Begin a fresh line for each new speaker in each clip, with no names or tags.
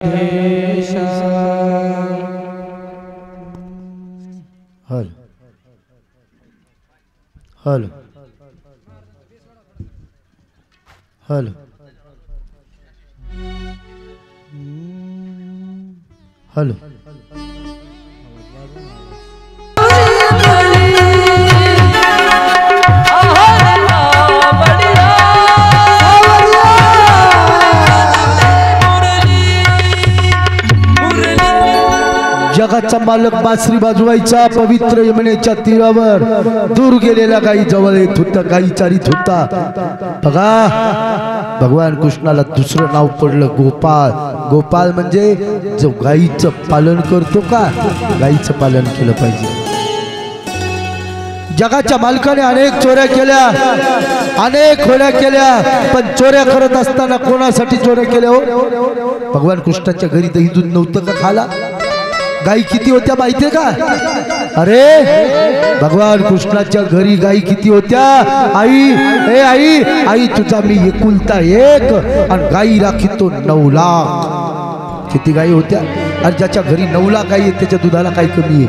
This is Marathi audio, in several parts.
हल हल हल हल जगाचा मालक बासरी वाजवायचा पवित्र यमुनेच्या तीरावर दूर गेलेला गाई जवळ येत होता, गाई चारीत होता। बघा भगवान कृष्णाला दुसरं नाव पडलं गोपाळ। गोपाळ म्हणजे जो गाईचं पालन करतो का, गाईचं पालन केलं पाहिजे। जगाच्या मालकाने अनेक चोऱ्या केल्या, अनेक खोड्या केल्या, पण चोऱ्या करत असताना कोणासाठी चोऱ्या केल्या हो? भगवान कृष्णाच्या घरी दही दूध नव्हतं का खाला? गाई किती होत्या माहितीये का? अरे भगवान कृष्णाच्या घरी गाई किती होत्या? आई ए आई आई तुझा मी एकुलता एक आणि गाई राखीतो 9 लाख। किती गाई होत्या? आणि ज्याच्या घरी 9 लाख गाई आहेत त्याच्या दुधाला काय कमी आहे?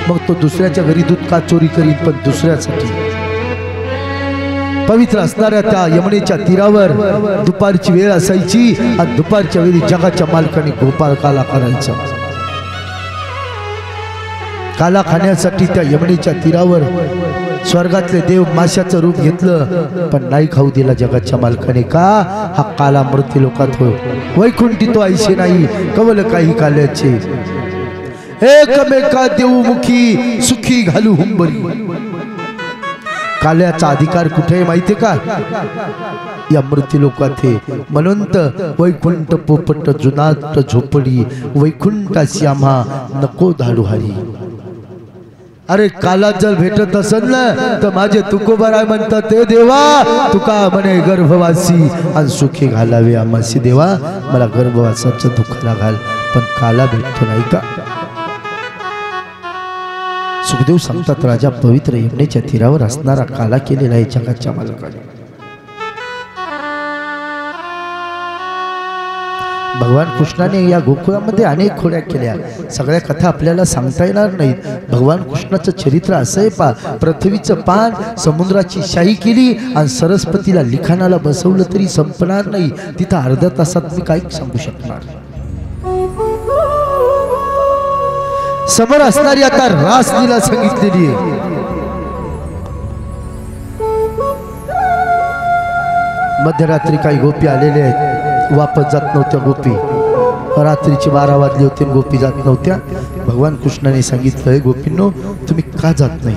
मग तो दुसऱ्याच्या घरी दूध का चोरी करीत? पण दुसऱ्यासाठी। पवित्र असणाऱ्या त्या यमुनेच्या तीरावर दुपारची वेळ असायची आणि दुपारच्या वेळी जगाच्या मालकाने गोपाळ काला करायचा। काला खाण्यासाठी त्या यमुनेच्या तीरावर स्वर्गातले देव माशाचं रूप घेतलं, पण नाही खाऊ दिला जगाच्या मालकाने। का? हा काला मृत्यू लोकात होय, वैकुंठी तो ऐशे नाही कवल काही काल्याचे। एकमेका देवमुखी सुखी घालू हुंबरी। काल्याचा अधिकार कुठे आहे माहितीये का? या मृत्यू लोकात आहे। म्हणून तर वैकुंठ पोपट जुनाट झोपडी, वैकुंठ श्यामा नको धाडू हरी। अरे काला जर भेटत असेल ना तर माझे तुकोबाराय म्हणतात, ते देवा तुका म्हणे गर्भवासी आणि सुखी घालावे आम्हासी। देवा मला गर्भवासाचं दुःखाला घाल, पण काला भेटतो नाही का? सुखदेव सांगतात, राजा पवित्र यमुनेच्या तीरावर असणारा काला केलेला आहे जगाच्या मालकाने। भगवान कृष्णाने या गोकुळामध्ये अनेक खोड्या केल्या, सगळ्या कथा आपल्याला सांगता येणार नाहीत। भगवान कृष्णाचं चरित्र असं आहे पा, पृथ्वीचं पान समुद्राची शाही केली आणि सरस्वतीला लिखाणाला बसवलं तरी संपणार नाही। तिथं अर्ध्या तासात मी काय सांगू शकणार? समोर असणारी आता रासलीला सांगितलेली आहे। मध्यरात्री काही गोपी आलेले आहेत, वापस जात नव्हत्या गोपी। रात्रीची 12 वाजली होते, गोपी जात नव्हत्या। भगवान कृष्णाने सांगितलं, गोपींनो तुम्ही का जात नाही?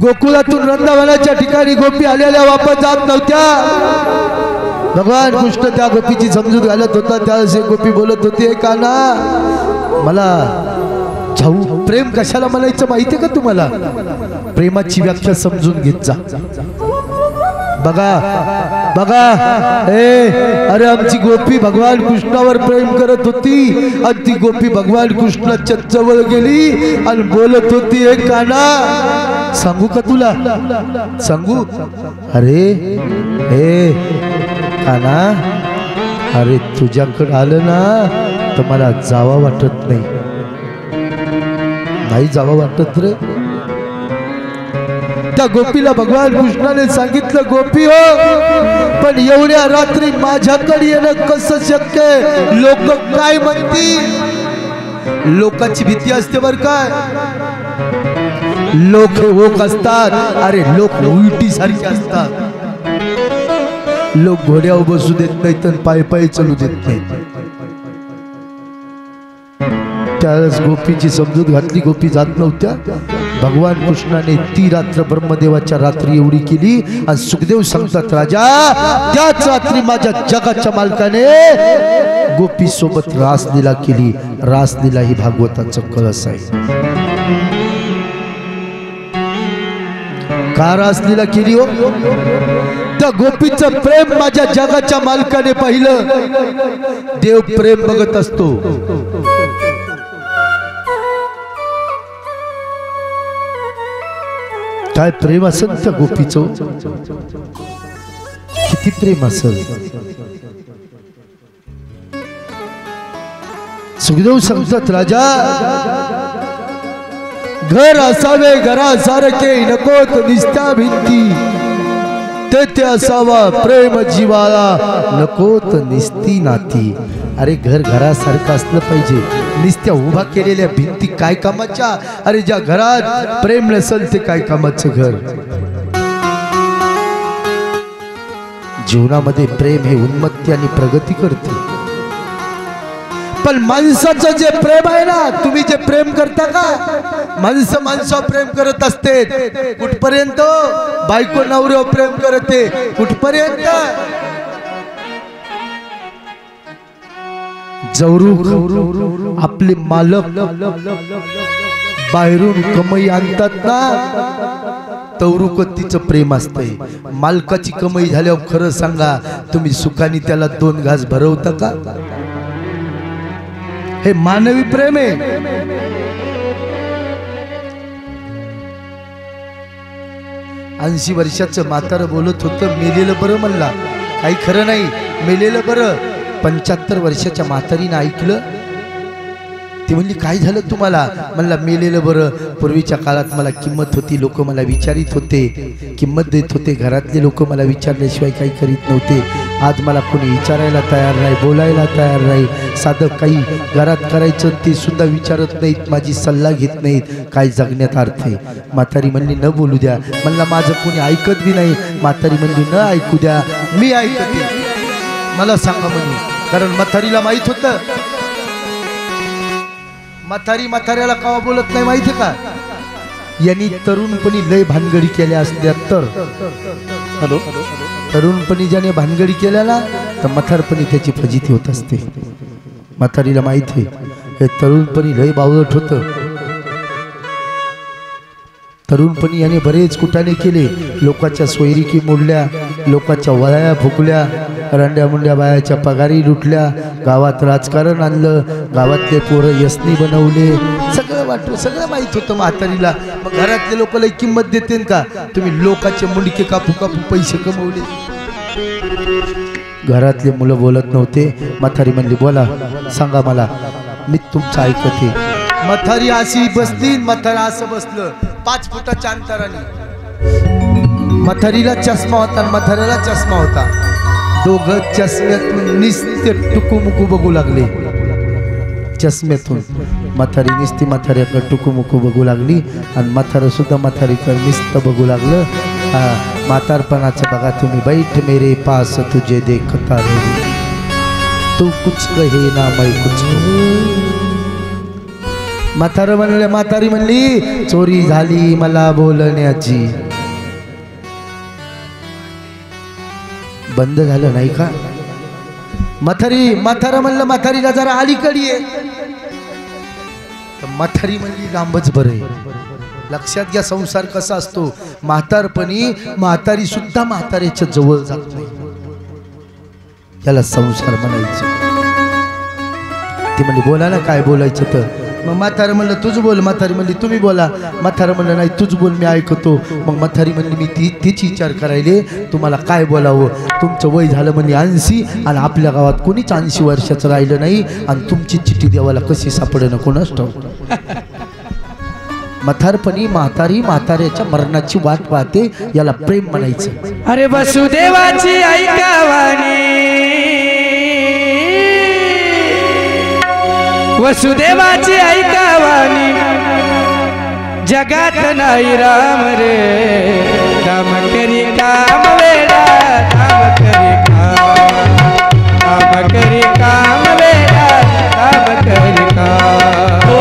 गोकुळातून वृंदावनाच्या ठिकाणी गोपी आलेल्या वापस जात नव्हत्या। भगवान कृष्ण त्या गोपीची समजूत घालत होता। त्यावेळेस गोपी बोलत होती, काना मला जाऊ, प्रेम कशाला म्हणायचं माहितीये का तुम्हाला? प्रेमाची व्याख्या समजून घेत जा। बघा बघा अरे आमची गोपी भगवान कृष्णावर प्रेम करत होती आणि ती गोपी भगवान कृष्णाच्या जवळ गेली आणि बोलत होती, हे काना सांगू का तुला? सांगू? अरे हे काना, अरे तुझ्याकडे आलं ना तर मला जावा वाटत नाही, नाही जावा वाटत रे। त्या गोपीला भगवान कृष्णाने सांगितलं, गोपी हो पण एवढ्या रात्री माझ्याकडे येणं कसं शक्य आहे? लोक काय म्हणतील? लोकांची भीती असते बर काय? लोक ओक असतात, अरे लोक उलटी सारखे असतात। लोक घोड्यावर बसू देत नाहीत आणि पायी पायी चालू देत नाहीत। त्यावेळेस गोपीची समजूत घातली, गोपी जात नव्हत्या। भगवान कृष्णाने ती रात्र ब्रह्मदेवाच्या रात्री एवढी केली आणि सुखदेव सांगतात, राजा त्याच रात्री माझ्या जगाच्या मालकाने गोपी सोबत रासलीला केली। रासलीला ही भागवताचं कळस आहे। का रासलीला केली हो? त्या गोपीचं प्रेम माझ्या जगाच्या मालकाने पाहिलं। देव प्रेम बघत असतो। काय प्रेम असेल त्या गोपीचं, किती प्रेम असेल। सुखदेव सांगतात, राजा घर असावे घरासारखे नकोत निस्त्या भिंती, तेथे असावा प्रेम जीवाला नकोत निस्ती नाती. अरे घर घरासारखं असलं पाहिजे, निस्त्या उभा केलेल्या भिंती काय कामाच्या? अरे ज्या घरात प्रेम नसेल ते काय कामाचं घर? जीवनामध्ये प्रेम हे उन्नती आणि प्रगती करते. पण माणसाचं जे प्रेम आहे ना, तुम्ही जे प्रेम करता का, माणसं माणसावर प्रेम करत असते कुठपर्यंत? बायको नवऱ्यावर प्रेम करते कुठपर्यंत? जवरू आपले मालक बाहेरून कमाई आणतात ना, तवरुक तिचं प्रेम असतंय. मालकाची कमाई झाल्यावर खरं सांगा, तुम्ही सुखाने त्याला 2 घास भरवता का? हे मानवी प्रेम आहे. 80 वर्षाचं म्हातारं बोलत होतं, मेलेलं बरं म्हणला. काही खरं नाही, मेलेलं बरं. 75 वर्षाच्या म्हातारीनं ऐकलं. ती म्हणली, काय झालं तुम्हाला? म्हणला, मेलेलं बरं. पूर्वीच्या काळात मला किंमत होती, लोक मला विचारित होते, किंमत देत होते. घरातले लोक मला विचारल्याशिवाय काही करीत नव्हते. आज मला कोणी विचारायला तयार नाही, बोलायला तयार नाही. साधं काही घरात करायचं ते सुद्धा विचारत नाहीत, माझी सल्ला घेत नाहीत. काय जगण्यात अर्थ आहे? म्हातारी म्हणली, न बोलू द्या. म्हणला, माझं कोणी ऐकत बी नाही. म्हातारी म्हणली, न ऐकू द्या, मी ऐकते, मला सांगा म्हणून. कारण म्हातारीला माहित होतं, म्हाताऱ्याला कवा बोलत नाही माहिती का? यांनी तरुणपणी लय भानगडी केल्या असत्या तर, हॅलो, तरुणपणी ज्याने भानगडी केल्या ना, तर म्हातारपणी त्याची फजिती होत असते. म्हातारीला माहिती आहे, हे तरुणपणी लय बावळट होतं. तरुणपणी याने बरेच कुटाणे केले. लोकांच्या सोयरिकी मोडल्या, लोकांच्या वळ्या फुकल्या, रंड्या मुंड्या बायाच्या पगारी लुटल्या, गावात राजकारण आणलं, गावातले पोरं यसनी बनवले. सगळं वाटलं, सगळं माहीत होतं म्हातारीला. मग घरातले लोक लई किंमत देते का? तुम्ही लोकांचे मुंडके कापू कापू पैसे कमवले. घरातले मुलं बोलत नव्हते. म्हातारी म्हणली, बोला, सांगा मला, मी तुमचं ऐकते. म्हातारी अशी बसली, म्हातारा असं बसलं 5 फुटाच्या अंतराने. म्हातारीला चष्मा होता, म्हाताऱ्याला चष्मा होता. दोघं चष्म्यातून निस्ते टुकूमुकू बघू लागले. चष्म्यातून म्हातारी निस्ती म्हाताऱ्याकडे टुकूमुकू बघू लागली आणि म्हातारं सुद्धा म्हातारीकडे निस्त बघू लागलं. म्हातारपणाचं बघा तुम्ही. बैठ मेरे पास तुझे देखता रही, तू कुछ कहे ना मैं कुछ कहूं. म्हातारं म्हणले, म्हातारी म्हणली, चोरी झाली मला बोलण्याची. बंद झालं नाही का? म्हातारं म्हणलं, म्हातारीला जरा अलीकडे ये. म्हातारी म्हणली, लांबच बरं आहे. लक्षात घ्या, संसार कसा असतो. म्हातारपणी म्हातारी सुद्धा म्हाताऱ्याच्या जवळ जात नाही, त्याला संसार म्हणायचं. ती म्हणली, बोला ना, काय बोलायचं तर. मग म्हातारं म्हणलं, तुझ बोल. म्हातारी म्हणली, तुम्ही बोला. म्हातारं म्हणलं, नाही तूच बोल, मी ऐकतो. मग म्हातारी म्हणली, मी तिची विचार करायले, तुम्हाला काय बोलावं? तुमचं वय झालं म्हणजे 80 आणि आपल्या गावात कोणीच 80 वर्षाचं राहिलं नाही आणि तुमची चिठ्ठी देवाला कशी सापडेना कोणास ठाऊक. म्हातारपणी म्हातारी म्हाताऱ्याच्या मरणाची वाट पाहते, याला प्रेम म्हणायचं.
अरे वसुदेवाची ऐकावानी, वसुदेवाची ऐकावानी, जगात नाही राम रे. राम करी काम वेडा, राम करी काम, राम करी काम वेडा, राम करी काम.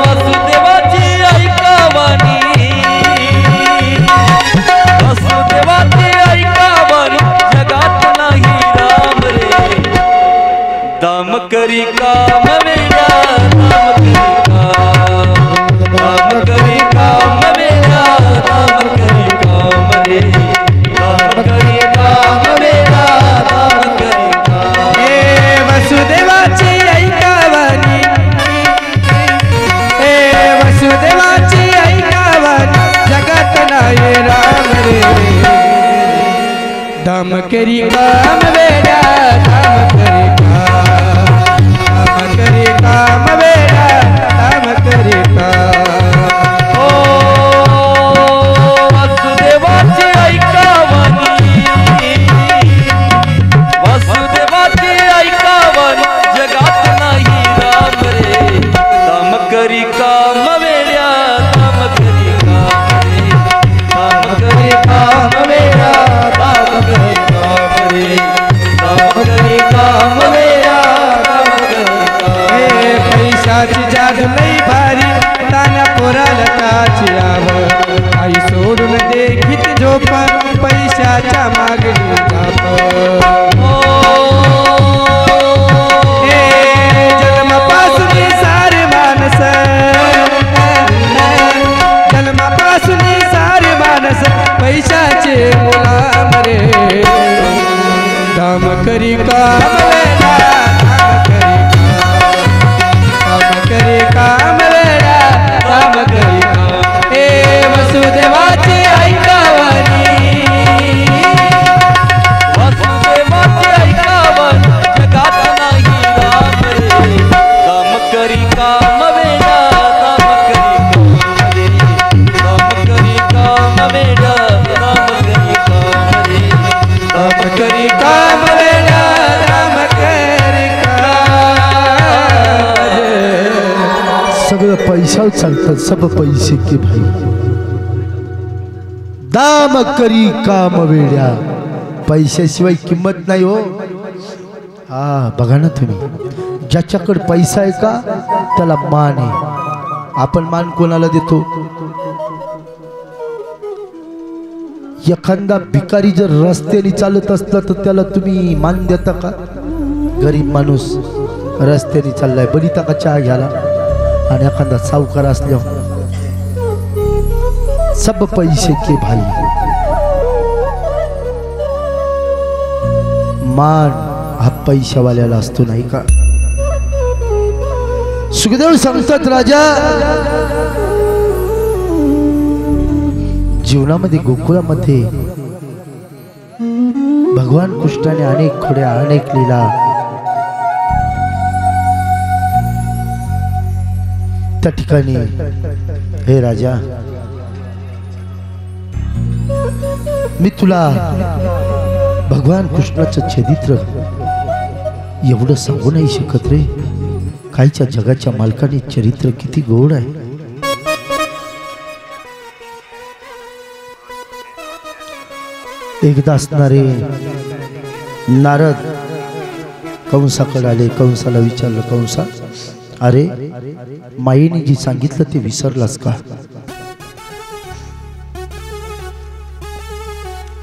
वसुदेवाची ऐकावानी, वसुदेवाची ऐकावानी, जगात नाही राम रे. दाम करी काम वेडा, राम करी काम वेडा, राम करी काम रे. राम करी काम वेडा, राम करी काम.
हे वसुदेवाची ऐकावानी, हे वसुदेवाची ऐकावानी, जगात नाही राम रे. दाम करी काम वेडा, दाम करी काम, दाम
पैशावर चालतं. सब पैसे के भाई दाम करी काम वेड्या. पैशाशिवाय किंमत नाही हो. हा बघा ना तुम्ही, ज्याच्याकडे पैसा आहे का त्याला मान आहे. आपण मान कोणाला देतो? एखादा भिकारी जर रस्त्याने चालत असला तर त्याला तुम्ही मान देता का? गरीब माणूस रस्त्याने चाललाय, बलिता का चहा घ्यायला. आणि एखादा सावकार असल्यावर सब पैसे के भाई. मान हा पैशावाल्याला असतो नाही का? सुखदेव सांगतात राजा, जीवनामध्ये गोकुळामध्ये भगवान कृष्णाने अनेक खोड्या अनेक लीला त्या ठिकाणी. हे राजा, मी तुला भगवान कृष्णाचं चरित्र एवढं सांगू नाही शकत रे. काहीच्या जगाच्या मालकाने चरित्र किती गोड आहे. एकदा असणारे नारद कंसाकडे आले. कंसाला विचारलं, कंसा अरे मायेने जी सांगितलं ते विसरलास का?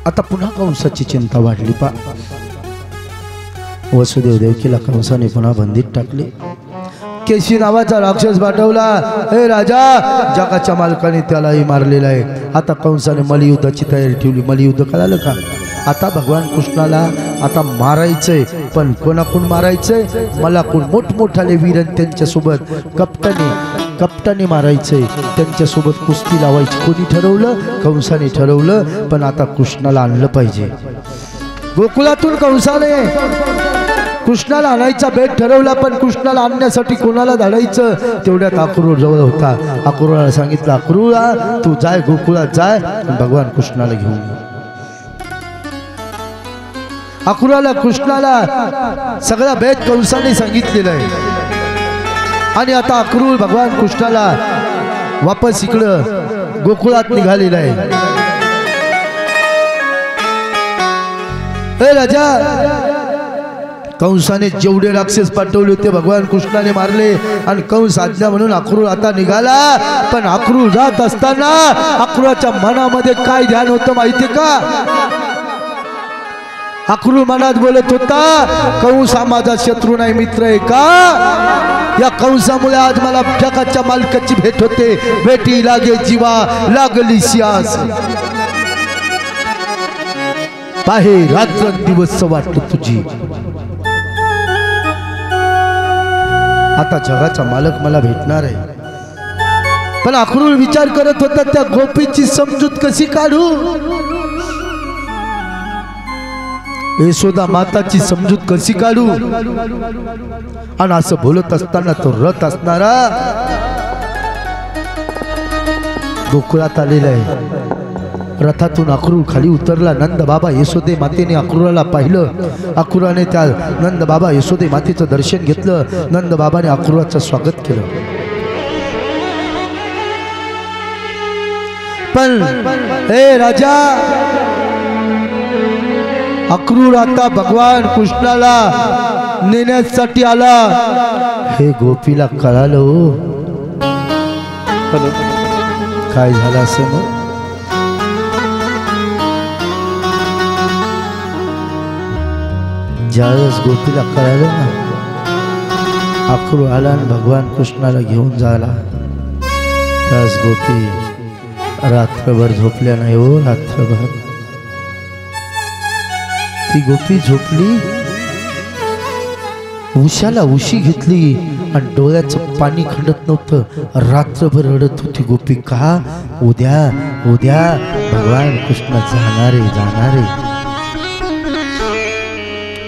आता पुन्हा कंसाची चिंता वाढली. पा वसुदेव देवकीला कंसाने पुन्हा बंदीत टाकले. केशी नावाचा राक्षस पाठवला. हे राजा, जगाच्या मालकाने त्यालाही मारलेला आहे. आता कंसाने मल्लयुद्धाची तयारी ठेवली. मल्लयुद्ध कळालं का? आता भगवान कृष्णाला आता मारायचंय. पण कोणाकडून मारायचंय? मला कोण मोठमोठाले वीरन त्यांच्यासोबत कपटाने मारायचंय. त्यांच्यासोबत कुस्ती लावायची. कोणी ठरवलं? कंसाने ठरवलं. पण आता कृष्णाला आणलं पाहिजे. गोकुळातून कंसाने कृष्णाला आणायचा बेट ठरवला. पण कृष्णाला आणण्यासाठी कोणाला धाडायचं? तेवढ्यात अक्रूर जवळ होता. अक्रूराला सांगितलं, अक्रूरा तू जाय, गोकुळात जाय, भगवान कृष्णाला घेऊन. अक्रूराला कृष्णाला सगळा बेट कंसाने सांगितलेला आहे. आणि आता अक्रूर भगवान कृष्णाला वापस इकडं गोकुळात निघालेला आहे. हे राजा, कंसाने जेवढे राक्षस पाठवले होते भगवान कृष्णाने मारले. आणि कंस आज्ञा म्हणून अक्रूर आता निघाला. पण अक्रूर जात असताना अक्रूराच्या मनामध्ये काय ध्यान होतं माहिती का? अक्रूर मनात बोलत होता, कंस हा माझा शत्रू नाही, मित्र आहे का? या कंसामुळे आज मला जगाच्या मालकाची भेट होते. भेटी लागे जीवा लागली सियास. पाहे रात्र दिवस वाटत तुझी. आता जगाचा मालक मला भेटणार आहे. पण अक्रूर विचार करत होता, त्या गोपीची समजूत कशी काढू? यशोदा माताची समजूत कशी काढू? आणि असं बोलत असताना तो रथ असणारा गोकुळात आलेला आहे. रथातून अक्रूर खाली उतरला. नंद बाबा यशोदे मातेने अक्रूराला पाहिलं. अक्रूराने त्या नंद बाबा यशोदे मातेचं दर्शन घेतलं. नंद बाबाने अक्रूराचं स्वागत केलं. पण हे राजा, अक्रूर आता भगवान कृष्णाला नेण्यासाठी आला. हे गोपीला कळालं हो. काय झालं असं मग? ज्यावेळेस गोपीला कळालं ना अक्रूर आला आणि भगवान कृष्णाला घेऊन झाला, त्याच गोपी रात्रभर झोपल्या नाही हो. रात्रभर ती गोपी झोपली, उशाला उशी घेतली आणि डोळ्याचं पाणी खंडत नव्हतं. रात्रभर रडत होती गोपी. का? उद्या उद्या भगवान कृष्ण जाणारे.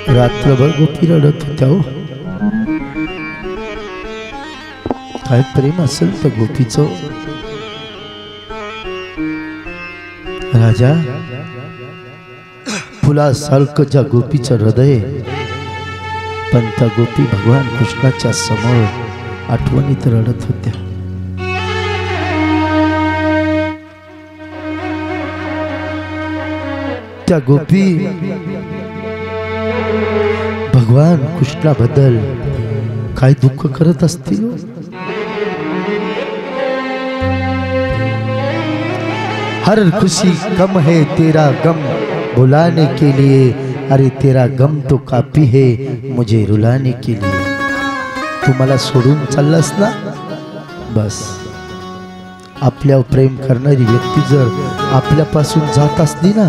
रात्रभर गोपी रडत होत्या हो. काय प्रेम असेल त्या गोपीचं. राजा, फुलासारखं ज्या गोपीचं हृदय, पण त्या गोपी भगवान कृष्णाच्या समोर आठवणीत रडत होत्या. त्या गोपी भगवान कृष्णाबद्दल काय दुःख करत असतील. हर खुशी गम है तेरा गम भुलाने के लिए, अरे तेरा गम तो काफी है मुझे रुलाने के लिए. तू मला सोडून चाललास ना, बस. आपल्यावर प्रेम करणारी व्यक्ती जर आपल्यापासून जात असली ना,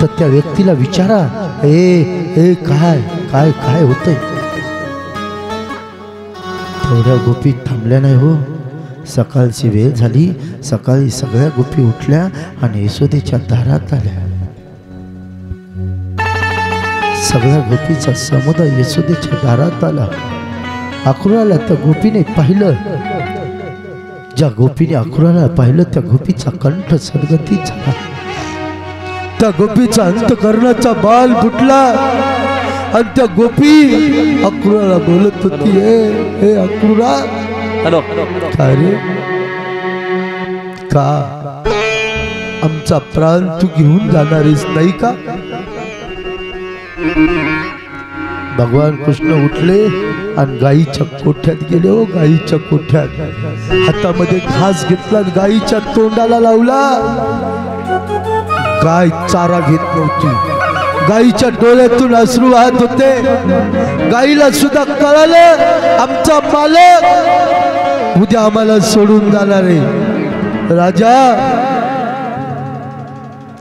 तर त्या व्यक्तीला विचारा, ए काय काय काय होतंय. थोड्या गोपी थांबल्या नाही हो. सकाळची वेळ झाली. सकाळी सगळ्या गोपी उठल्या आणि यशोदेच्या दारात आल्या. सगळ्या गोपीचा समुदाय यशोदेच्या दारात आला. अक्रूराला त्या गोपीने पाहिलं. ज्या गोपीने अक्रूराला पाहिलं त्या गोपीचा कंठ सद्गती झाला. त्या गोपीचा अंतकरणाचा बाल फुटला आणि त्या गोपी अक्रूराला बोलत होती, हे अक्रूरा, काय रे, का आमचा प्राण तू घेऊन जाणारीस नाही का. भगवान कृष्ण उठले आणि गाईच्या कोठ्यात गेले. हो, गाईच्या कोठ्यात हातामध्ये घास घेतला, गाईच्या तोंडाला लावला. गाय चारा घेत नव्हती. गाईच्या डोळ्यातून अश्रू वाहत होते. गाईला सुद्धा कळालं आमचा मालक उद्या आम्हाला सोडून जाणार आहे. राजा,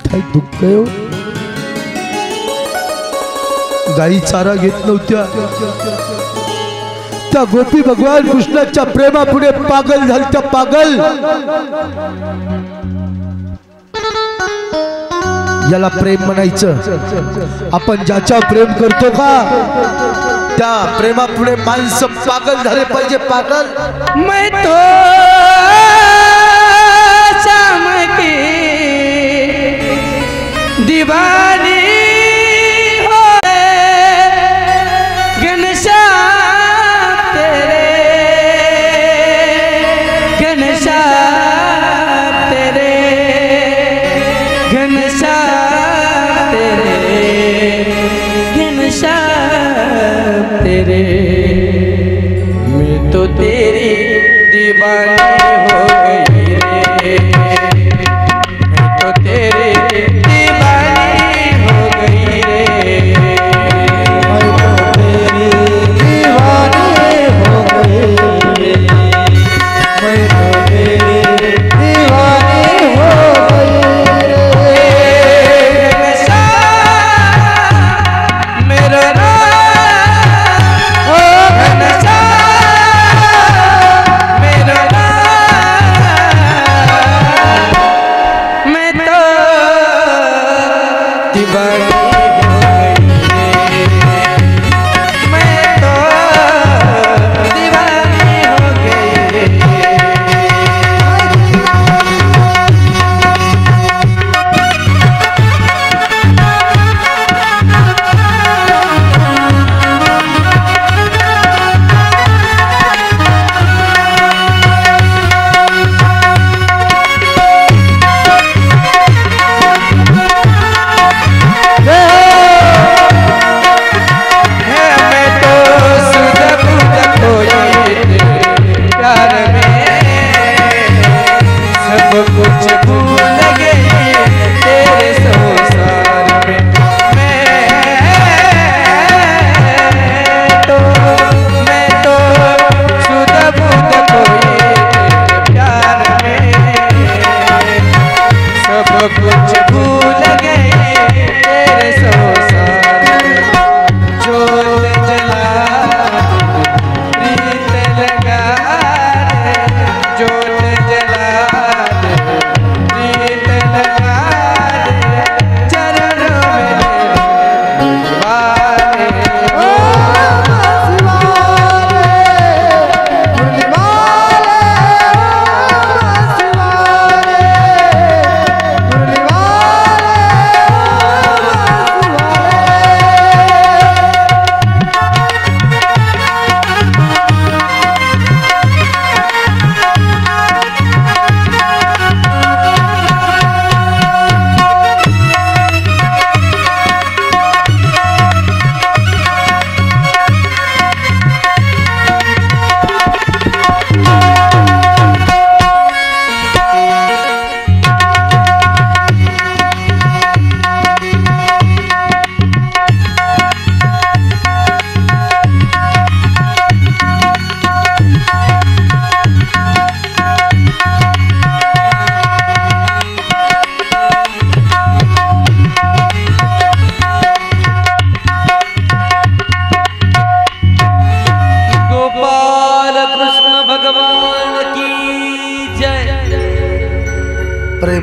काय दुःख आहे. गाई चारा घेत नव्हत्या. त्या गोपी भगवान कृष्णाच्या प्रेमापुढे पागल झाल्या. पागल. याला प्रेम म्हणायचं. आपण ज्याच्यावर प्रेम करतो का त्या प्रेमापुढे माणसं पागल झाले पाहिजे. पागल.
मैं तो शाम की दीवानी हो घनश्याम तेरे, घनश्याम तेरे, घनश्याम तेरे, घनश्याम तेरे. मैं तो तेरी दीवानी हो गई रे, मैं तो तेरी दीवानी हो गई रे, मैं तो तेरी दीवानी हो गई रे, मैं तो तेरी दीवानी हो गई रे. मेरा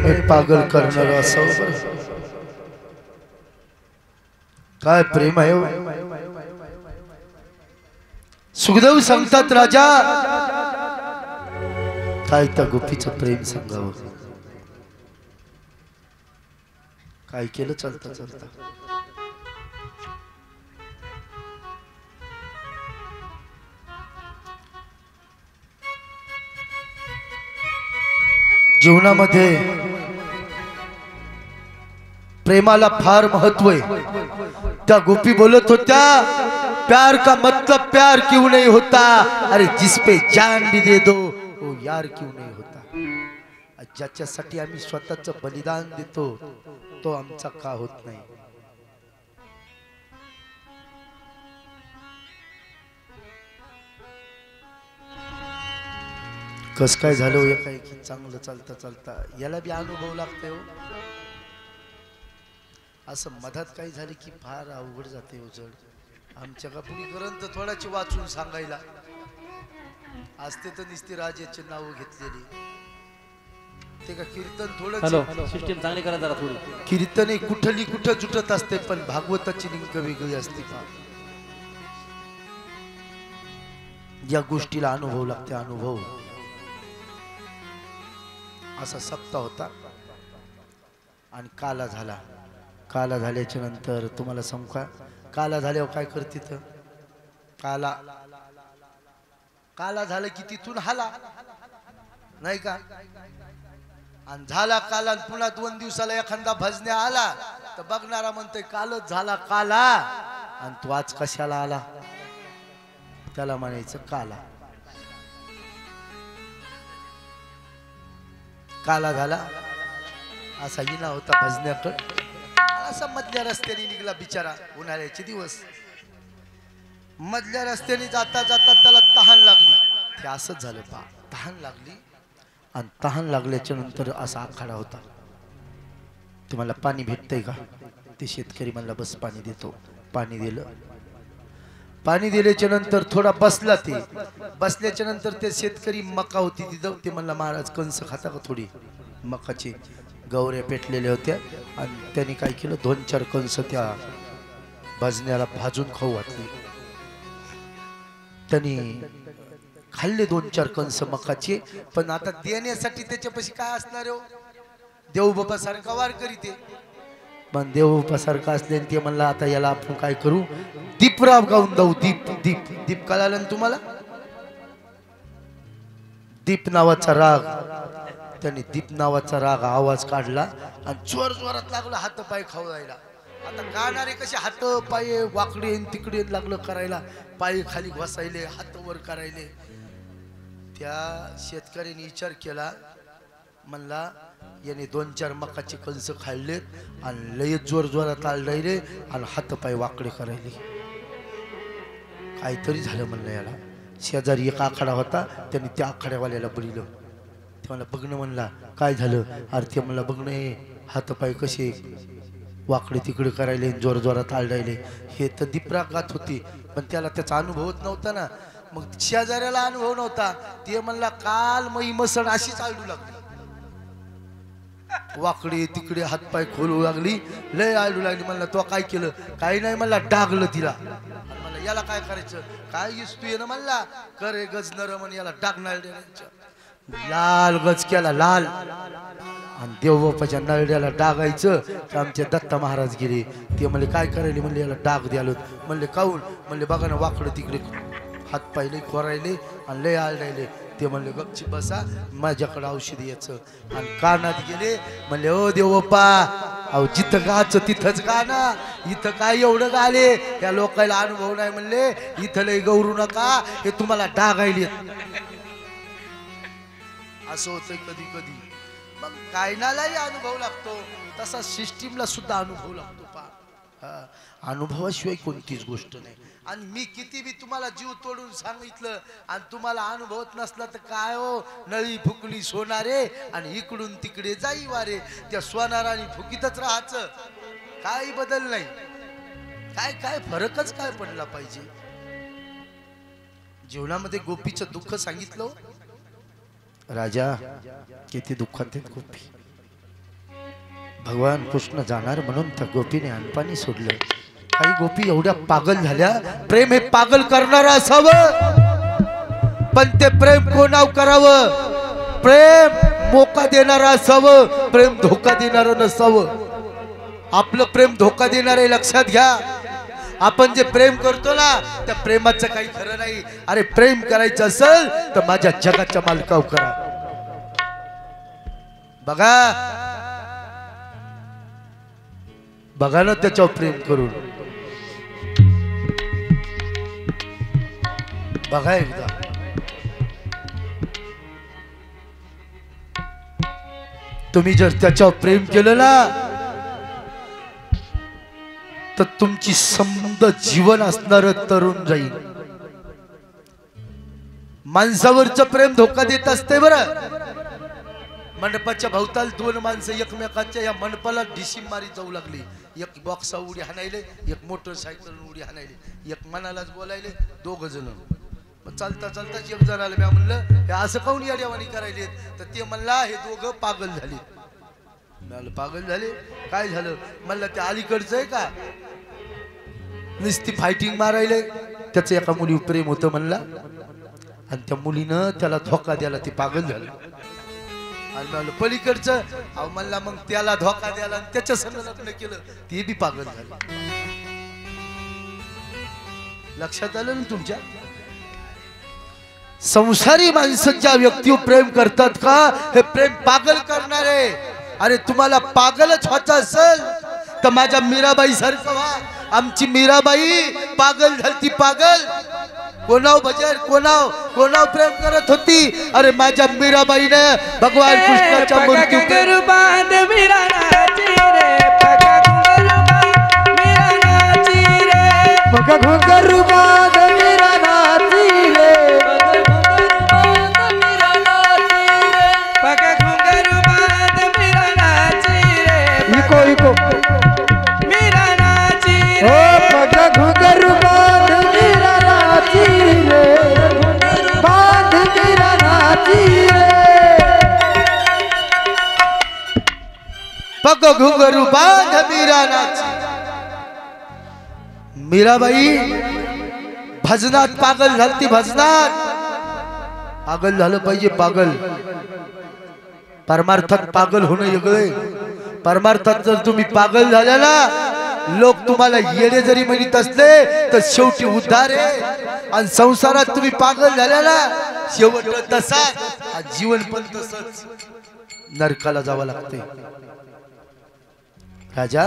प्रेम हे पागल करणार असावं बरं. काय प्रेम आहे हो. सुखदेव सांगतात राजा काय त्या गोपीचं प्रेम सांगावं. काय केलं चालता चालता. जीवनामध्ये प्रेमाला फार महत्व आहे. त्या गोपी बोलत होत्या प्यार का मतलब प्यार क्यों नहीं होता, अरे जिस पे जान भी दे दो वो यार क्यों नहीं होता. ज्याच्यासाठी आम्ही स्वतःचं बलिदान देतो तो आमचा का होत नाही. कस काय झालं एकाएकी चांगलं चालता चालता याला बी अनुभव लागते हो. असं मधात काही झाले की फार अवघड जाते हो जड. आमच्या का पुढे ग्रंथ थोडाची वाचून सांगायला असते तर निस्ते राजाचे नाव घेतलेली ते का कीर्तन थोडं
सिस्टीम चांगली करा जरा थोडी.
कीर्तने कुठली कुठं जुटत असते पण भागवताची लिंक वेगळी असते. या गोष्टीला अनुभव लागते. अनुभव असा सप्ताह होता आणि काला झाला. काला झाल्याच्या नंतर तुम्हाला सांगू का काला झाल्यावर काय करते तर काला काला झालं की तिथून हाला नाही का. आणि झाला काला पुन्हा 2 दिवसाला एखादा भजण्या आला तर बघणारा म्हणतोय कालच झाला काला आणि तू आज कशाला आला. त्याला म्हणायचं काला. काला झाला असा इना होता भजण्याकडे. असा मधल्या रस्त्याने निघला बिचारा. उन्हाळ्याचे दिवस मधल्या रस्त्याने जाता जाता त्याला तहान लागली. ते असंच झालं पा तहान लागली आणि तहान लागल्याच्या नंतर असा आखाडा होता. ते मला पाणी भेटतंय का. ते शेतकरी म्हणला बस पाणी देतो. पाणी दिलं. पाणी दिल्याच्या नंतर थोडा बसला. ते बसल्याच्या नंतर ते शेतकरी मका होती तिथं. ते म्हणला महाराज कंस खाता का थोडी. मकाची गवऱ्या पेटलेल्या होत्या आणि त्यांनी काय केलं 2-4 कंस त्या भजण्याला भाजून खाऊ घातले. त्यांनी खाल्ले 2-4 कंस मकाचे. पण आता देण्यासाठी त्याच्यापाशी काय असणार हो. देवबापा सारखा वार करीते. पण देवबापा सारखा असल्याने ते म्हणला आता याला आपण काय करू दीपराव गाऊन जाऊ. दीप दीप दीप कळालं ना तुम्हाला. दीप नावाचा राग. त्यांनी दीप नावाचा राग आवाज काढला आणि जोर जोरात लागला हात पाय खावळायला. आता गाणारे कसे हात पाय वाकडे तिकडे लागलं करायला. पाय खाली घोसायले हात वर करायले. त्या शेतकऱ्याने विचार केला म्हणला याने 2-4 मकाचे कंस खाल्लेत आणि लय जोर जोरात आळले आणि हात पाय वाकडे करायले. काहीतरी झालं म्हणलं याला. शेजारी एक आखाडा होता. त्यांनी त्या आखाड्यावाल्याला बोलिलं. ते मला बघणं म्हणला काय झालं. अरे ते मला बघणं हात पाय कसे वाकडे तिकडे करायले जोर जोरात आळले. हे तर दीपराग गात होती पण त्याला त्याचा अनुभवच नव्हता ना. मग शेजाऱ्याला अनुभव नव्हता. ते म्हणला काल मई मसण अशी चालू लागली. वाकडे तिकडे हातपाय खोलू लागली. लय आळू लागली. म्हणला तो काय केलं. काही नाही म्हणला डागलं तिला. म्हणला याला काय करायचं काय तू ना म्हणला करे गज नर म्हण याला डागणार द्यायचं. लाल गज केला लाल आणि देवबापाच्या नळड्याला डागायचं. तर आमचे दत्ता महाराज गेले. ते म्हणले काय करायले. म्हणले याला डाग द्यालो. म्हणले काऊन. म्हणले बघा ना वाकडं तिकडे हात पाहिले खोरायले आणि लय आळले. ते म्हणले गपची बसा माझ्याकडे औषध यायचं. आणि कानात गेले. म्हणले ओ देवबापा अहो जिथं गाचं तिथंच गा ना. इथं काय एवढं गाले. या लोकांना अनुभव नाही म्हणले. इथं लय गौरू नका हे तुम्हाला डागायले. असं होतंय कधी कधी. मग गायनालाही अनुभव लागतो तसा सिस्टीमला सुद्धा अनुभव लागतो. अनुभवाशिवाय कोणतीच गोष्ट नाही. आणि मी किती बी तुम्हाला जीव तोडून सांगितलं आणि तुम्हाला अनुभवत नसला तर काय हो. नळी फुकली सोनारे आणि इकडून तिकडे जाई वारे. त्या सोनार आणि फुकीतच राहायचं. काही बदल नाही. काय काय फरकच काय पडला पाहिजे. जीवनामध्ये गोपीचं दुःख सांगितलं. राजा किती दुःखात आहेत गोपी. भगवान कृष्ण जाणार म्हणून त्या गोपीने अनपाणी सोडलं. काही गोपी एवढ्या पागल झाल्या. प्रेम हे पागल करणार असावं, पण ते प्रेम कोणाव करावं? प्रेम मोका देणार असावं, प्रेम धोका देणार नसावं. आपलं प्रेम धोका देणार आहे, लक्षात घ्या. आपण जे प्रेम करतो ना त्या प्रेमाचं काही खरं नाही. अरे प्रेम करायचं असेल तर माझ्या जगाच्या मालकावर करा. बघा बघा ना त्याच्यावर प्रेम करून बघा एकदा. तुम्ही जर त्याच्यावर प्रेम केलं ना तर तुमची समृद्ध जीवन असणार तरुण जाईल. माणसावरचं प्रेम धोका देत असते बरं. मंडपाच्या भोवताल दोन माणसं एकमेकाच्या या मंडपाला डिशी मारी जाऊ लागली. एक बॉक्सा उडी हाणायले, एक मोटरसायकल उडी हाणायले, एक मनालाच बोलायले, दोघ जण. चालता चालताच एक जण आलं. मी म्हणलं हे असं काऊन या देवानी करायले? तर ते म्हणला हे दोघं पागल झाले. म्हणलं पागल झाले काय झालं? म्हणलं ते अलीकडचं आहे का नुसती फायटिंग मारायले. त्याचं एका मुलीवर प्रेम होतं म्हणला आणि त्या मुलीनं त्याला धोका द्याला, ते पागल झालं. आणि म्हणलं पलीकडचं अहो म्हणला मग त्याला धोका द्याला आणि त्याच्या संग लग्न केलं, ते बी पागल झालं. लक्षात आलं ना तुमच्या? संसारी माणसं ज्या व्यक्तीवर प्रेम करतात का हे प्रेम पागल करणार आहे. अरे तुम्हाला पागलच व्हायचं असेल तर माझ्या मीराबाई सारखं व्हा. आमची मीराबाई पागल झालती, पागल. कोणाव भजन कोणाव प्रेम करत होती. अरे माझ्या मीराबाईने भगवान कृष्णाच्या मूर्ती पग घुंगरू बांध मीरा नाची. मीराबाई भजनात पागल झालती. भजनात पागल झालं पाहिजे. पागल परमार्थात पागल होणं वेगळे. परमार्थात जर तुम्ही पागल झाल्या ना लोक तुम्हाला येणे जरी म्हणत असले तर शेवटी उद्धार आहे. आणि संसारात तुम्ही पागल झाल्या ना शेवट तसा जीवन पण तसंच नरकाला जावं लागते. राजा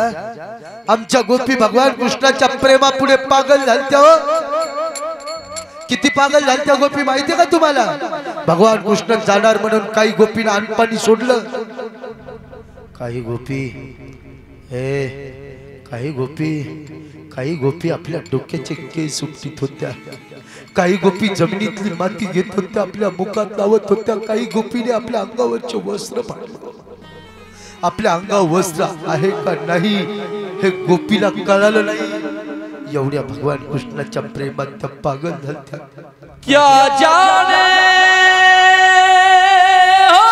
आमच्या गोपी भगवान कृष्णाच्या प्रेमापुढे पागल झालत्या. किती पागल झालत्या गोपी माहितीये का तुम्हाला? भगवान कृष्ण जाणार म्हणून काही गोपीने अनपाणी सोडलं. काही गोपी आपल्या डोक्याचे केस उपटीत होत्या. काही गोपी जमिनीतली माती घेत होत्या, आपल्या मुखात लावत होत्या. काही गोपीने आपल्या अंगावरचे वस्त्र फाडलं. आपल्या अंगावर वस्त्र आहे का नाही हे गोपीला कळालं नाही. एवढ्या भगवान कृष्णाच्या प्रेमात त्या पागल झाल्या.
क्या जाने हो,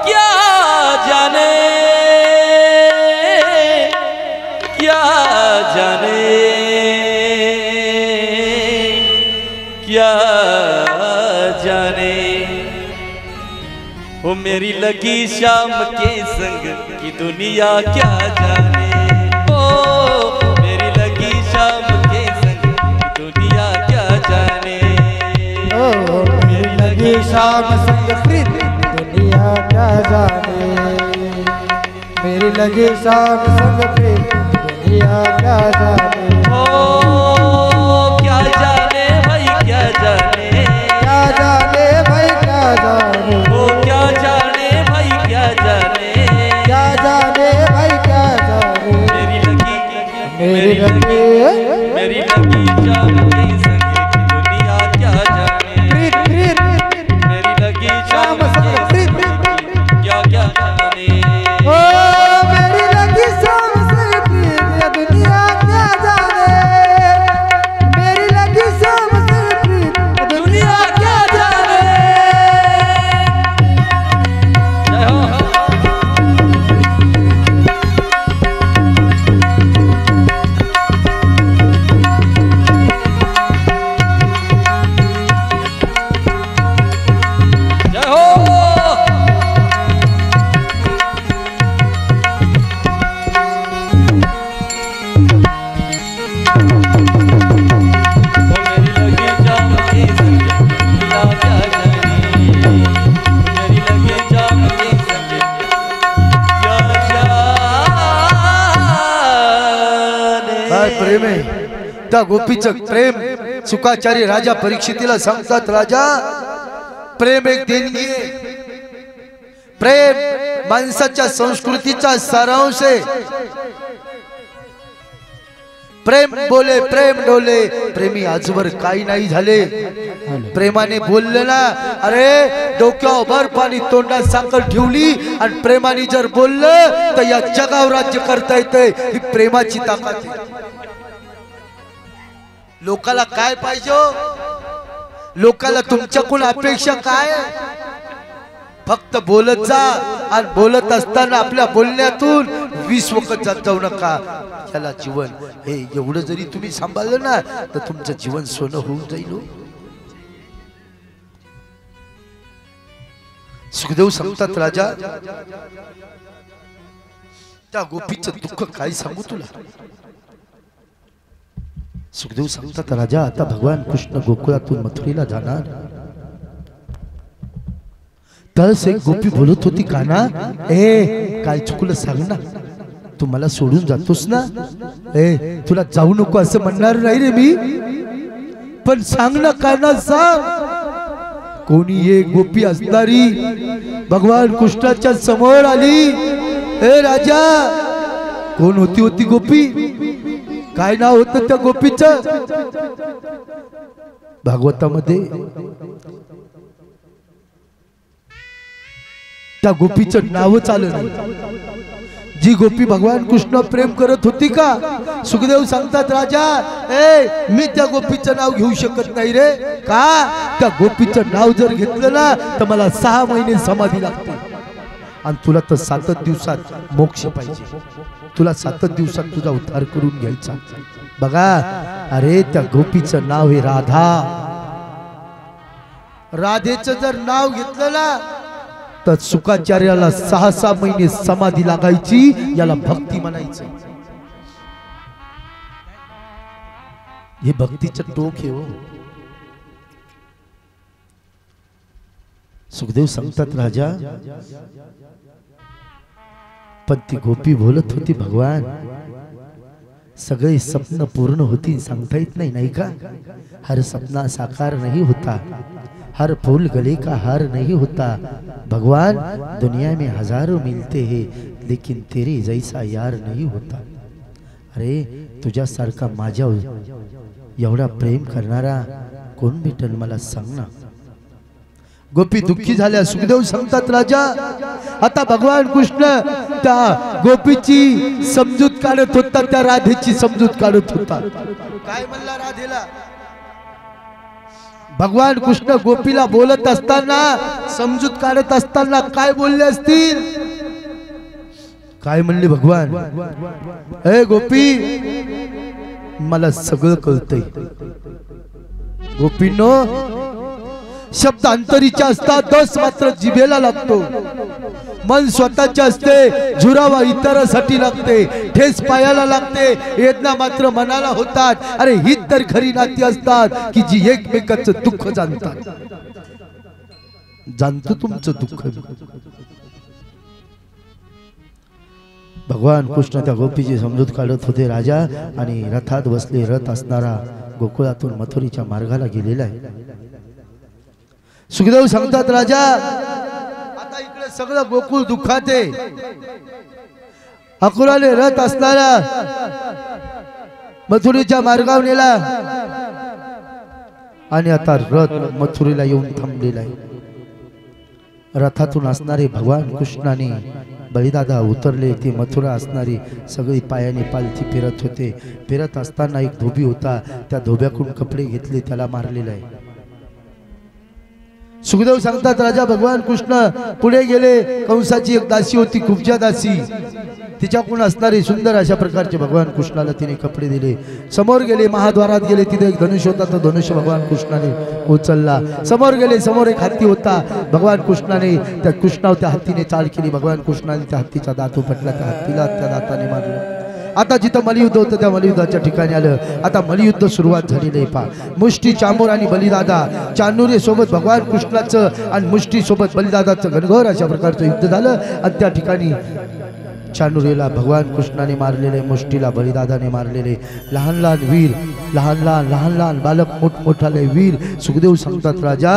क्या जाने, क्या जाने, क्या जाने वो मेरी लगी शाम के संग की दुनिया क्या जाने. ओ मेरी लगी शाम के संग की दुनिया क्या जाने.
ओ मेरी लगी शाम संग प्रीत दुनिया क्या जाने. मेरी लगी शाम संग प्रीत दुनिया क्या जाने.
ओ क्या जाने भाई क्या जाने,
क्या जाने भाई क्या जाने.
ओ क्या जाने भाई क्या जाने,
क्या जाने भाई क्या जाने.
मेरी लगी
मेरी लगी
मेरी लगी शाम के संग की दुनिया क्या जाने.
प्रीत प्रीत
मेरी लगी शाम
शाम संग
के
प्रीत.
क्या क्या जाने.
ओ मेरी लगी शाम संग प्रीत दुनिया क्या जाने.
त्या गोपीचं प्रेम शुकाचार्य राजा परीक्षितीला सांगतात, राजा प्रेम एक देणगी आहे, प्रेम माणसाच्या संस्कृतीचा सारांश आहे। प्रेम बोले प्रेम डोले, प्रेमी आजवर काही नाही झाले। प्रेमाने बोलले ना, अरे डोक्यावर बर्फ आणि तोंडात साखर ठेवली आणि प्रेमाने जर बोललं तर या जगावर राज्य करता येते। ही प्रेमाची ताकद आहे। लोकाला काय पाहिजे, लोकाला तुमच्याकडून अपेक्षा काय? फक्त बोलत जा आणि बोलत असताना आपल्या बोलण्यातून विष वखत जाऊ नका। त्याला जीवन हे एवढं जरी तुम्ही सांभाळलं ना तर तुमचं जीवन सोनं होऊन जाईल। सुखदेव सांगतात, राजा त्या गोपीचं दुःख काय सांगू तुला। सुखदेव सांगतात, राजा आता भगवान कृष्ण गोकुळातून मथुरेला जाणार। तस एक गोपी बोलत होती, काना ए काय चुकलं सांग ना, तू मला सोडून जातोस ना, ए तुला जाऊ नको असं म्हणणार नाही रे मी, पण सांग ना काना सांग। कोणी एक गोपी असणारी भगवान कृष्णाच्या समोर आली। ए राजा, कोण होती गोपी? काय नाव होतं त्या गोपीचं? भागवतामध्ये त्या गोपीचं नावच आलं नाही। जी गोपी भगवान कृष्ण प्रेम करत होती का? सुखदेव सांगतात, राजा ए मी त्या गोपीचं नाव घेऊ शकत नाही रे। का? त्या गोपीचं नाव जर घेतलं ना तर मला 6 महिने समाधी लागते आणि तुला तर 7 दिवसात मोक्ष पाहिजे। तुला 7 दिवसात तुझा उद्धार करून घ्यायचा। बघा, अरे त्या गोपीचं नाव आहे राधा। राधेचं जर नाव घेतलं ना तर शुकाचार्याला 6 महिने समाधी लागायची। याला भक्ती म्हणायचं। हे भक्तीचं टोक आहे हो। सुखदेव सांगतात, राजा पण ती गोपी बोलत होती, भगवान सगळे स्वप्न पूर्ण होती सांगता येत नाही, नाही का? हर सपना साकार नहीं होता, हर फूल गले का हार नहीं होता। भगवान दुनिया में हजारों मिलते हैं लेकिन तेरे जैसा यार नहीं होता। अरे तुझ्यासारखा माझ्या एवढा प्रेम करणारा कोण भेटेल मला सांग ना। गोपी दुःखी झाल्या। सुखदेव सांगतात, राजा आता भगवान कृष्ण त्या गोपीची समजूत काढत होता, त्या राधेची समजूत काढत होता। काय म्हणला राधेला? भगवान कृष्ण गोपीला बोलत असताना, समजूत काढत असताना काय बोलले असतील? काय म्हणले भगवान? ए गोपी, मला सगळं कळतंय। गोपीनो, शब्द अंतरीचे असतात, दोष मात्र जिभेला लागतो। मन स्वतःचे असते, झुरावा इतरासाठी लागते, ठेस पायाला लागते, वेदना मात्र मनाला होतात। अरे ही तर खरी नाती असतात की जी एकमेकांचं दुःख जाणतात। जाणतो तुमचं दुःख। भगवान कृष्ण त्या गोपीची समजूत काढत होते, राजा, आणि रथात बसले। रथ असणारा गोकुळातून मथुरेच्या मार्गाला गेलेला आहे। सुखदेव सांगतात, राजा आता इकडे सगळं गोकुळ दुःखात आहे। अकुराने रथ असणारा मथुरेच्या मार्गावर नेला आणि आता रथ मथुरेला येऊन थांबलेला आहे। रथातून असणारे भगवान कृष्णाने बलिदादा उतरले। ते मथुरा असणारी सगळी पायाने पालथी फिरत होते। फिरत असताना एक धोबी होता, त्या धोब्याकडून कपडे घेतले, त्याला मारलेला आहे। सुखदेव सांगतात, राजा भगवान कृष्ण पुढे गेले। कंसाची एक दासी होती, कुब्जा दासी, तिच्याकडून असणारे सुंदर अशा प्रकारचे भगवान कृष्णाला तिने कपडे दिले। समोर गेले, महाद्वारात गेले, तिथे एक धनुष्य होता, तो धनुष्य भगवान कृष्णाने उचलला। समोर गेले, समोर एक हत्ती होता, भगवान कृष्णाने त्या कृष्णावर त्या हत्तीने चाल केली। भगवान कृष्णाने त्या हत्तीचा दात उपटला, त्या हत्तीला त्या दाताने मारलं। आता जिथं मल्लयुद्ध होतं त्या मल्लयुद्धाच्या ठिकाणी आलं। आता मल्लयुद्ध सुरुवात झालेली आहे। पा मुष्टी चामोर आणि बलिदादा, चानुरे सोबत भगवान कृष्णाचं आणि मुष्टी सोबत बलिदादाचं घनघोर अशा प्रकारचं युद्ध झालं। आणि त्या ठिकाणी चानुरेला भगवान कृष्णाने मारलेले, मुष्टीला बलिदादाने मारलेले। लहान लहान वीर लहान लहान बालक मोठमोठाले वीर सुखदेव सांगतात राजा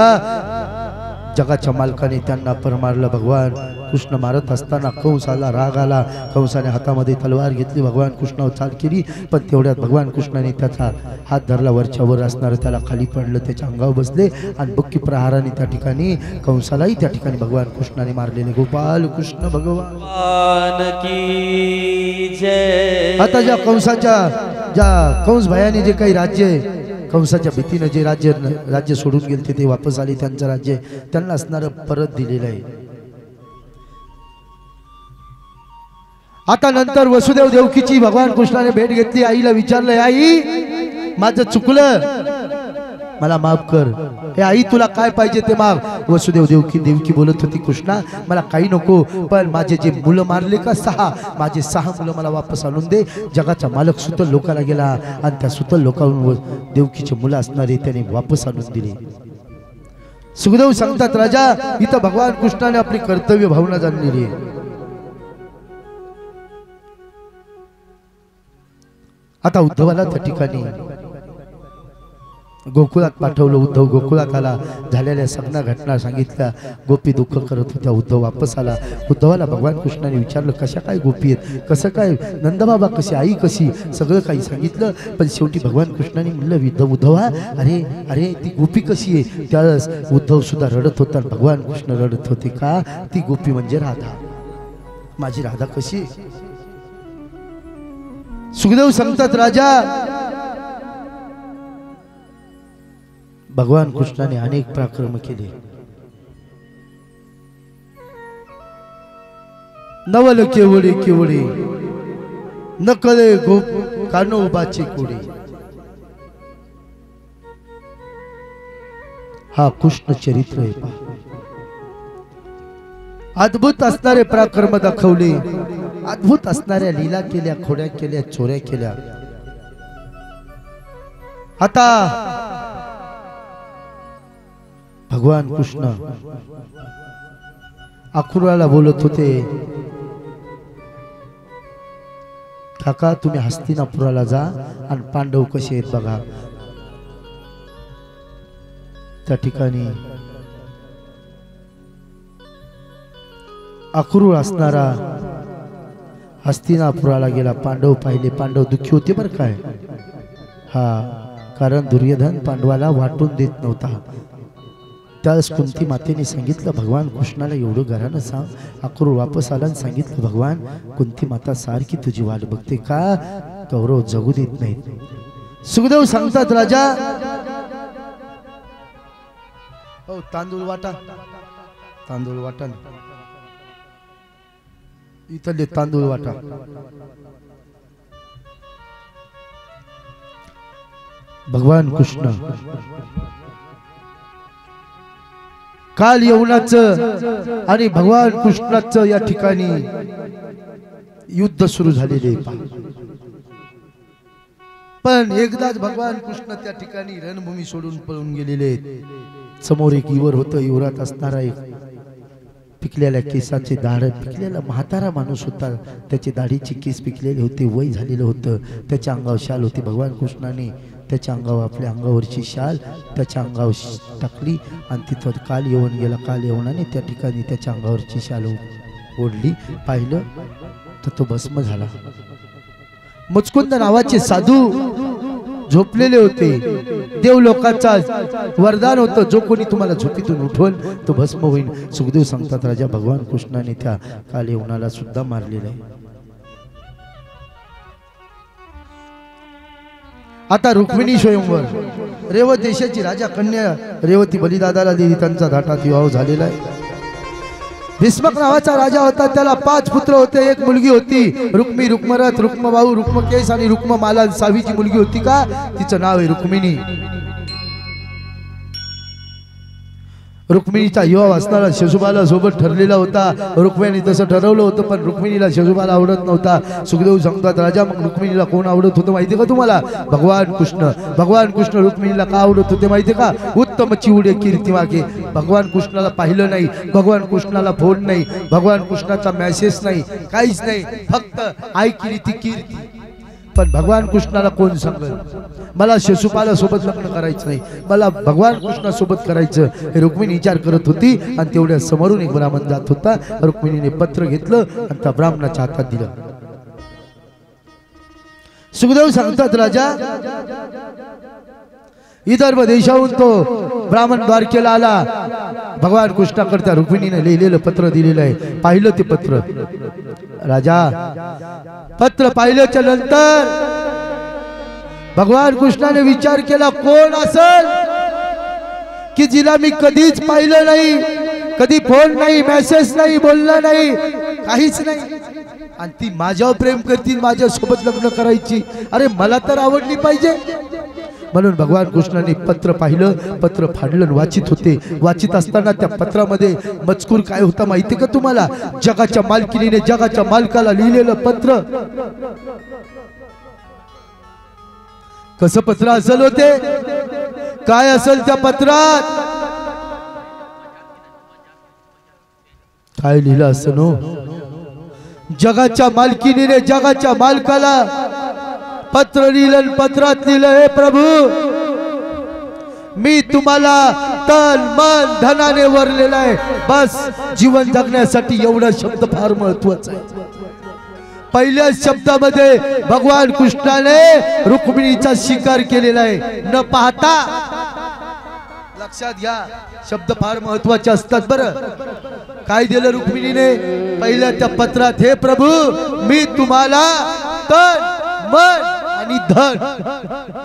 जगाच्या मालकाने त्यांना परमारलं भगवान कृष्ण मारत असताना कंसाला राग आला कंसाने हातामध्ये तलवार घेतली भगवान कृष्णावर चाल केली पण तेवढ्यात भगवान कृष्णाने त्याचा हात धरला वरच्यावर असणारं त्याला खाली पडलं त्याच्या अंगावर बसले आणि बुक्की प्रहाराने त्या ठिकाणी कंसालाही त्या ठिकाणी भगवान कृष्णाने मारलेले गोपाल कृष्ण भगवान
की जय।
आता ज्या कंस भयाने जे काही राज्य कंसाच्या भीतीने जे राज्य सोडून गेले ते वापस आले त्यांचं राज्य त्यांना असणारं परत दिलेलं आहे। आता नंतर वसुदेव देवकीची भगवान कृष्णाने भेट घेतली आईला विचारलं आई माझं चुकलं मला माफ कर हे आई तुला काय पाहिजे ते माग वसुदेव देवकी बोलत होती कृष्णा मला काही नको पण माझे जे मुलं मारले का माझे 6 मुलं मला वापस आणून दे जगाचा मालक सुतल लोकाला गेला आणि त्या सुतल लोकांवर देवकीचे मुलं असणारे त्याने वापस आणून दिले। सुखदेव सांगतात राजा इथं भगवान कृष्णाने आपली कर्तव्य भावना जाणलेली आहे। आता उद्धवाला त्या ठिकाणी गोकुळात पाठवलं उद्धव गोकुळात आला झालेल्या सगळ्या घटना सांगितल्या गोपी दुःख करत होत्या उद्धव वापस आला उद्धवाला भगवान कृष्णाने विचारलं कशा काय गोपी आहेत कसं काय नंदबाबा कशी आई कशी सगळं काही सांगितलं पण शेवटी भगवान कृष्णाने म्हणलं उद्धवा अरे ती गोपी कशी आहे त्यावेळेस उद्धव सुद्धा रडत होता भगवान कृष्ण रडत होते का ती गोपी म्हणजे राधा माझी राधा कशी सुखदेव सांगतात राजा भगवान कृष्णाने अनेक पराक्रम केले नवल केवळे नकळे गोप कानोबाचे कोडे हा कृष्ण चरित्र आहे अद्भुत असणारे पराक्रम दाखवले अद्भुत असणाऱ्या लीला केल्या खोड्या केल्या चोऱ्या केल्या। आता भगवान कृष्ण अक्रूराला बोलत होते काका तुम्ही हस्तिनापुराला जा आणि पांडव कसे आहेत बघा त्या ठिकाणी अक्रूर असणारा हस्तिनापुराला गेला पांडव पाहिले पांडव दुःखी होते बर काय कारण दुर्योधन पांडवाला वाटून देत नव्हता त्यावेळेस कुंती मातेने सांगितलं भगवान कृष्णाला एवढं घरानं सांग अक्रूर वापस आला आणि सांगितलं भगवान कुंती माता सारखी तुझी वाट बघते का कौरव जगू देत नाहीत। सुखदेव सांगतात राजा ओ तांदूळ वाटा इथले तांदूळ वाटा भगवान कृष्ण काल यवनाचं आणि भगवान कृष्णाचं या ठिकाणी युद्ध सुरू झालेले पण एकदाच भगवान कृष्ण त्या ठिकाणी रणभूमी सोडून पळून गेलेले समोर एक युवर होतं युवरात असणारा एक पिकलेल्या केसाचे दाढ पिकलेला म्हातारा माणूस होता त्याची दाढीची केस पिकलेले होते वय झालेलं होतं त्याच्या अंगावर शाल होती भगवान कृष्णाने त्याच्या अंगावर आपल्या अंगावरची शाल त्याच्या अंगावर टाकली आणि तिथं काल येऊन गेला काल येऊनाने त्या ठिकाणी त्याच्या अंगावरची शाल ओढली पाहिलं तर तो भस्म झाला। मुचकुंद नावाचे साधू झोपलेले होते देव लोकांचा वरदान होतं जो कोणी तुम्हाला झोपीतून उठवल तो भस्म होईल। सुखदेव सांगतात राजा भगवान कृष्णाने त्या काल येऊनाला सुद्धा मारलेलं आहे। आता रुक्मिणी स्वयंवर रेवत देशाची राजा कन्या रेवती बलिदादाला दिली त्यांचा धाटात विवाह झालेला आहे। भीष्मक नावाचा राजा होता त्याला 5 पुत्र होते एक मुलगी होती रुक्मी रुक्मरथ रुक्मबाहू रुक्मकेश आणि रुक्ममाला 6वीची मुलगी होती का तिचं नाव आहे रुक्मिणी। रुक्मिणीचा विवाह असणारा शिशुपाला सोबत ठरलेला होता रुक्मिणी तसं ठरवलं होतं पण रुक्मिणीला शिशुपाला आवडत नव्हता। सुखदेव सांगतात राजा मग रुक्मिणीला कोण आवडत होतं माहिती का तुम्हाला भगवान कृष्ण रुक्मिणीला का आवडत होते माहिती का उत्तम चिवडे कीर्ती मागे भगवान कृष्णाला पाहिलं नाही भगवान कृष्णाला फोन नाही भगवान कृष्णाचा मेसेज नाही काहीच नाही फक्त आई केली ती कीर्ती पण भगवान कृष्णाला कोण सांगत मला शिशुपाला सोबत लग्न करायचं नाही, मला भगवान कृष्णा सोबत करायचं हे रुक्मिणी विचार करत होती. आणि तेवढ्या समोरून एक ब्राह्मण जात होता. रुक्मिणीने पत्र घेतलं आणि त्या ब्राह्मणाच्या हातात दिलं. सुखदेव सांगतात राजा विदर्भ देशाहून तो ब्राह्मण द्वारकेला आला. भगवान कृष्णाकरता रुक्मिणीने लिहिलेलं पत्र दिलेलं आहे. पाहिलं ते पत्र. राजा पत्र पाहिल्याच्या नंतर भगवान कृष्णाने विचार केला कोण असेल की जिला मी कधीच पाहिलं नाही, कधी फोन नाही, मेसेज नाही, बोलणं नाही, काहीच नाही, आणि ती माझ्यावर प्रेम करतील, माझ्या सोबत लग्न करायची. अरे मला तर आवडली पाहिजे. म्हणून भगवान कृष्णाने पत्र पाहिलं, पत्र फाडलं, वाचित होते. वाचित असताना त्या पत्रामध्ये मजकूर काय होता माहिती का तुम्हाला? जगाच्या मालकीने जगाच्या मालकाला लिहिलेलं पत्र. कसं पत्र असेल होते? काय असेल त्या पत्रात? काय लिहिलं असं नो? जगाच्या मालकीने जगाच्या मालकाला पत्र लिहिलं. पत्रात लिहिलं हे प्रभू मी तुम्हाला तन मन धनाने वरलेला आहे, बस जीवन जगण्यासाठी एवढा शब्द फार महत्वाचा आहे. पहिल्या शब्दामध्ये भगवान कृष्णाने रुक्मिणीचा स्वीकार केलेला आहे. न पाहता लक्षात घ्या शब्द फार महत्वाचे असतात. बरं काय दिलं रुक्मिणीने पहिल्या त्या पत्रात? हे प्रभू मी तुम्हाला तन मन आणि धन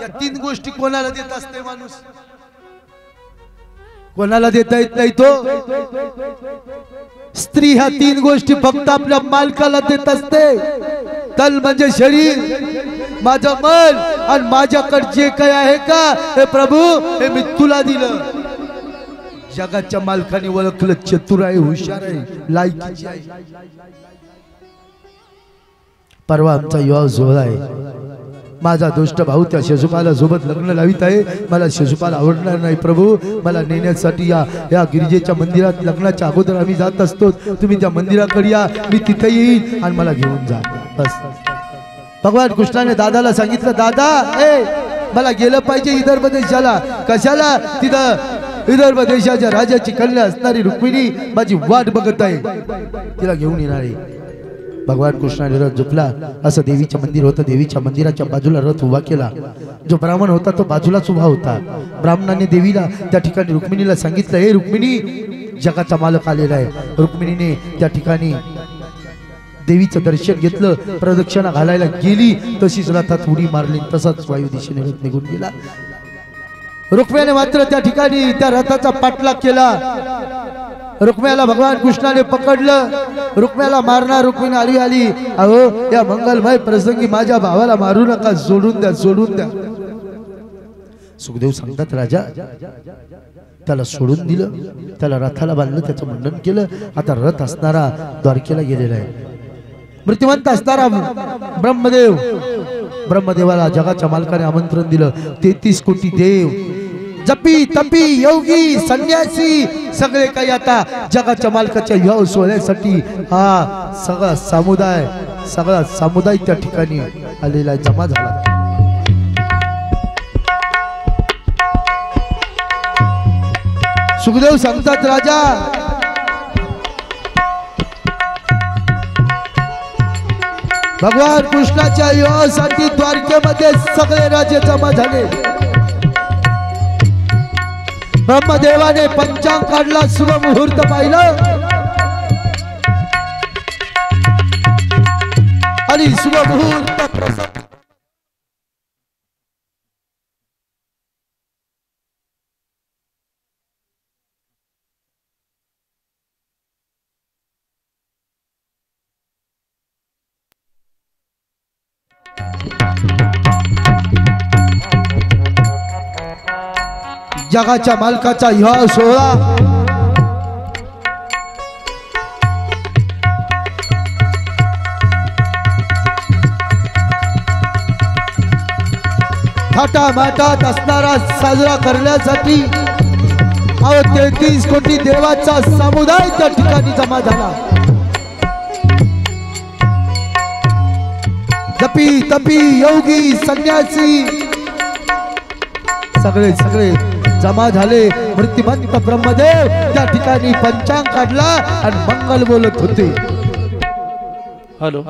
या तीन गोष्टी कोणाला देत असते माणूस? कोणाला देता येत नाही तो. स्त्री ह्या तीन गोष्टी फक्त आपल्या मालकाला देत असते. तन म्हणजे शरीर, माझं मन आणि माझ्याकडे जे काही आहे का हे प्रभू हे मी तुला दिलं. जगाच्या मालकाने ओळखलं चतुर आहे, हुशार आहे, लायकीची आहे. परवा आमचा युवा सोहळा आहे. माझा दुष्ट भाऊ त्या शिशुपाला सोबत लग्न लावित आहे. मला शिशुपाल आवडणार नाही प्रभू, मला नेण्यासाठी या गिरिजेच्या मंदिरात लग्नाच्या अगोदर आम्ही जात असतो. तुम्ही त्या मंदिराकडे या, मी तिथे येईल आणि मला घेऊन जा. बस भगवान कृष्णाने दादाला सांगितलं दादा मला गेलं पाहिजे विदर्भ देशाला. कशाला? तिथं विदर्भ देशाच्या राजाची कन्या असणारी रुक्मिणी माझी वाट बघत आहे, तिला घेऊन येणार आहे. भगवान कृष्णाने रथ झुकला. असं देवीचं मंदिर होतं. देवीच्या मंदिराच्या बाजूला रथ उभा केला. जो ब्राह्मण होता तो बाजूलाच उभा होता. ब्राह्मणाने देवीला त्या ठिकाणी रुक्मिणीला सांगितलं हे रुक्मिणी जगाचा मालक आलेला आहे. रुक्मिणीने त्या ठिकाणी देवीचं दर्शन घेतलं. प्रदक्षिणा घालायला गेली तशीच रथात उडी मारली. तसाच वायू दिशेने रथ निघून गेला. रुक्मिणीने मात्र त्या ठिकाणी त्या रथाचा पाठलाग केला. रुक्मिणीला भगवान कृष्णाने पकडलं. रुक्मिणीला मारणार. रुक्मिणी आली अहो या मंगलमय प्रसंगी माझ्या भावाला मारू नका, सोडून द्या, सोडून द्या. सुखदेव सांगतात राजा त्याला सोडून दिलं, त्याला रथाला बांधलं, त्याचं मंडन केलं. आता रथ असणारा द्वारकेला गेलेला आहे. मृत्यूवंत असणारा ब्रह्मदेवाला जगाच्या मालकाने आमंत्रण दिलं. 33 कोटी देव, जपी तपी योगी संन्यासी सगळे काही आता जगाच्या मालकाच्या ह्या सोहळ्यासाठी हा सगळा समुदाय त्या ठिकाणी आलेला जमा झाला. सुखदेव सांगतात राजा भगवान कृष्णाच्या विवाहासाठी द्वारकेमध्ये सगळे राजे जमा झाले. ब्रह्मदेवाने पंचांग काढला, शुभ मुहूर्त पाहिलं आणि शुभ मुहूर्त जगाच्या मालकाचा ह्या सोहळा थाटामाटात असणारा साजरा करण्यासाठी 33 कोटी देवाचा समुदाय त्या ठिकाणी जमा झाला. जपी तपी योगी संन्यासी सगळे सगळे जमा झाले. मृत्युमंत ब्रह्मदेव त्या ठिकाणी पंचांग काढला आणि मंगल बोलत होते.
हॅलो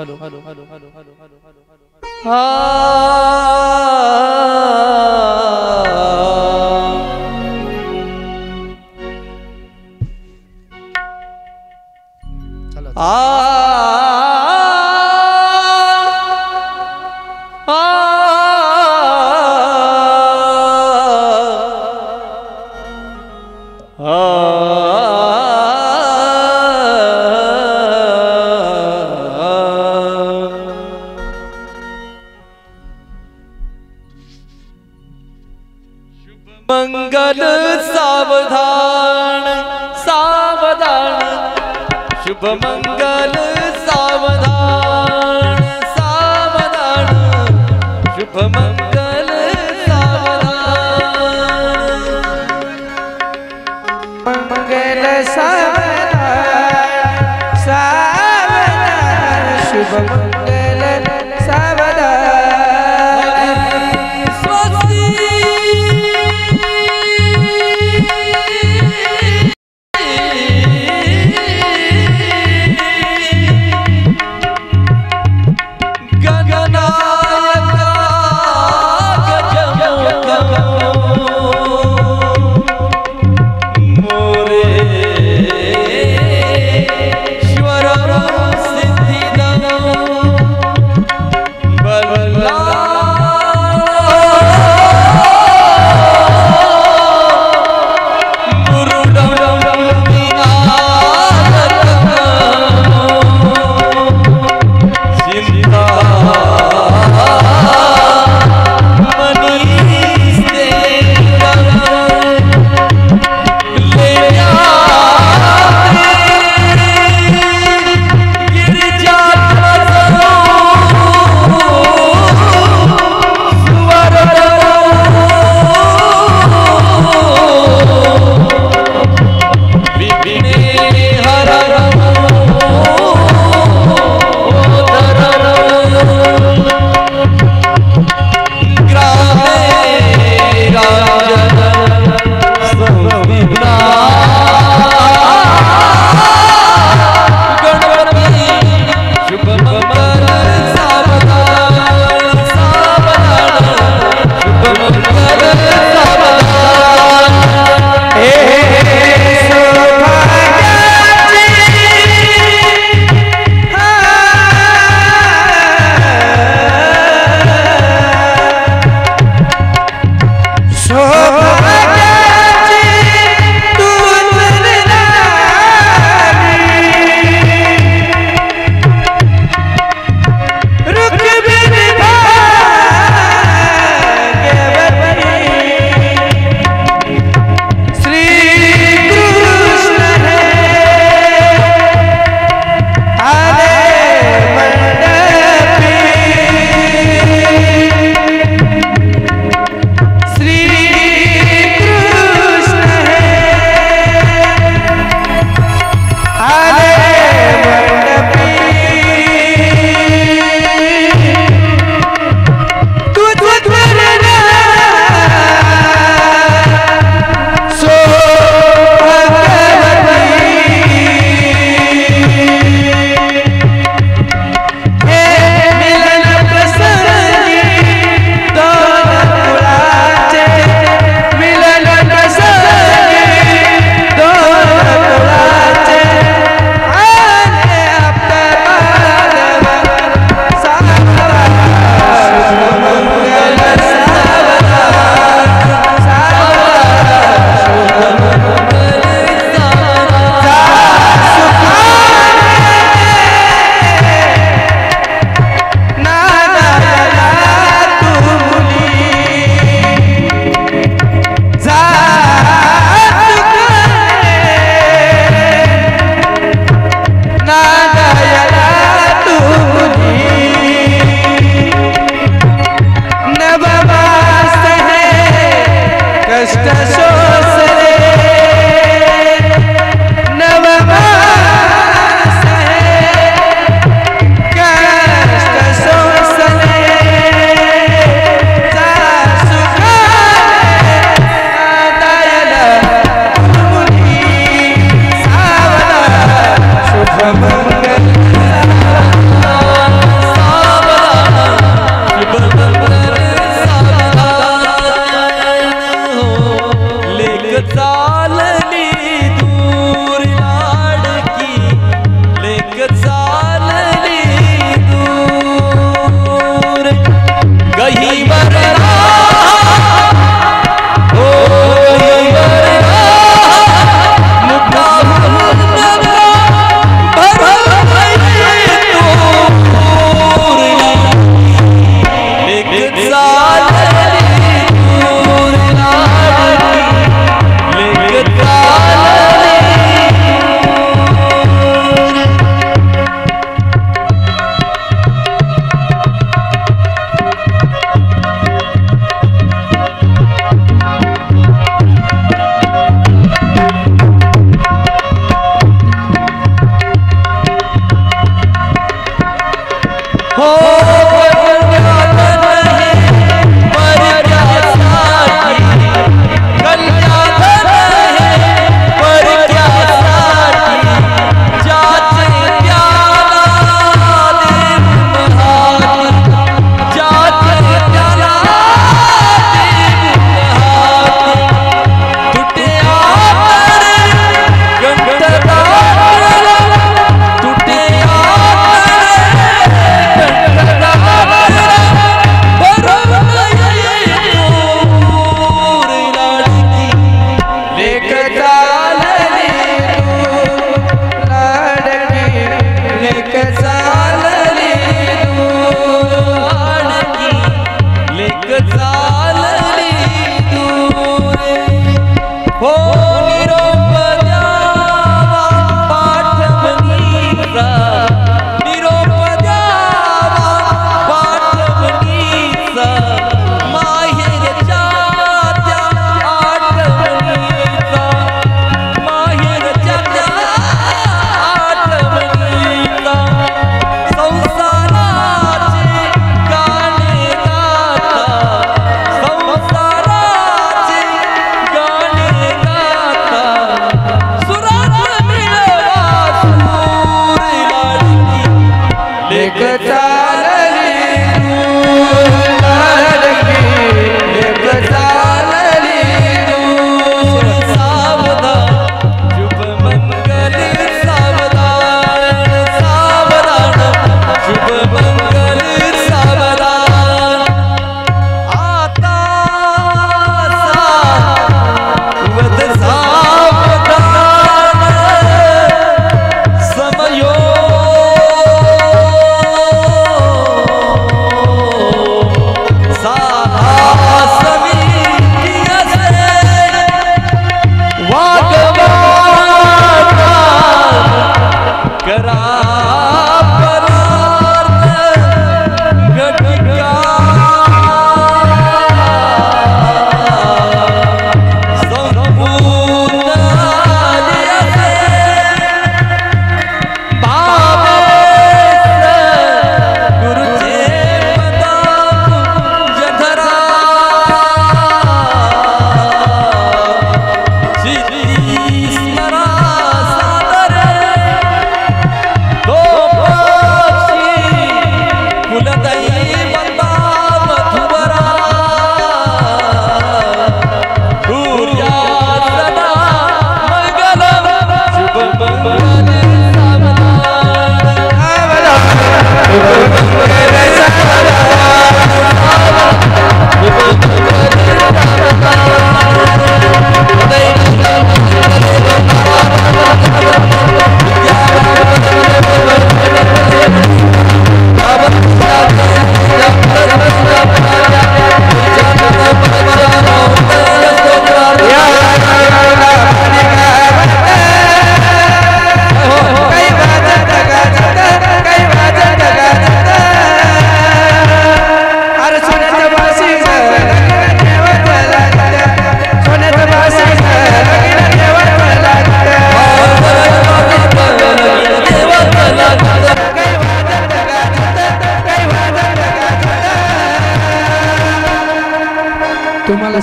मंगल सावधान सावधान शुभ मंगल सावधान सावधान शुभ मंगल सावधान
मंगल सावधान सावधान शुभ मंगल सावधान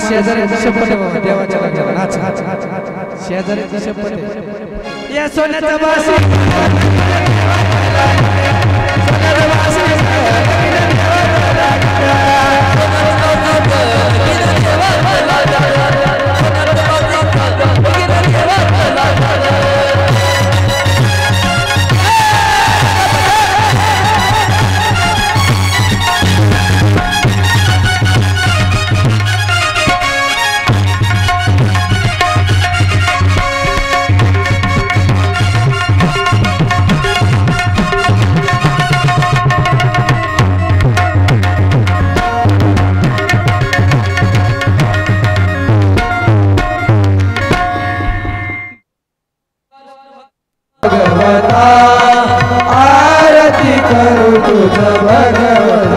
शेजाऱ्याची शपथ आहे बाबा, देवाच्या लग्नाला नाच. शेजाऱ्याची शपथ आहे. या सोन्याचा बाशी
भगवता आरती करू तुझ भगवन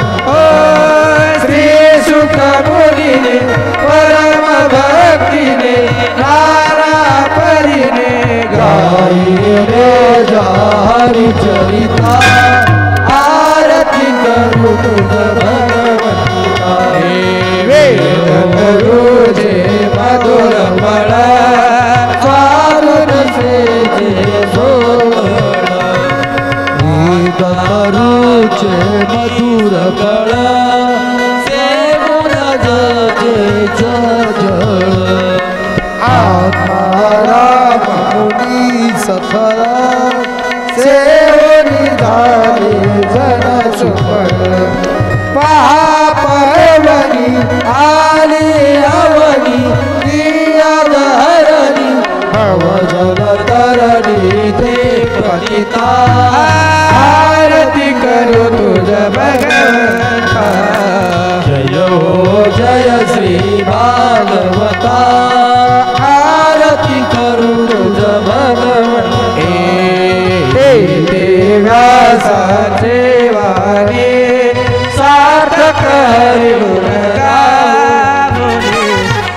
श्री सुख मुनीने परम भक्तीने नाना परीने गाईने जारी चरिता आरती करू तुझ भगवंता वेद गुरुजे मधुर फळ स्वारुन से दारूचे मधुर फळ सेवून जाते जळ आत्माराम मुनी सफळ सेवनी झाले जन सुफळ पापवनी आली अवनी धरणी भव जल तरणी ते प्रतिता आरती करू तुझ भगवंता जय हो जय श्री भागवता आरती करू तुझ भगवंता देवासाचे वाणी सार्थक हरि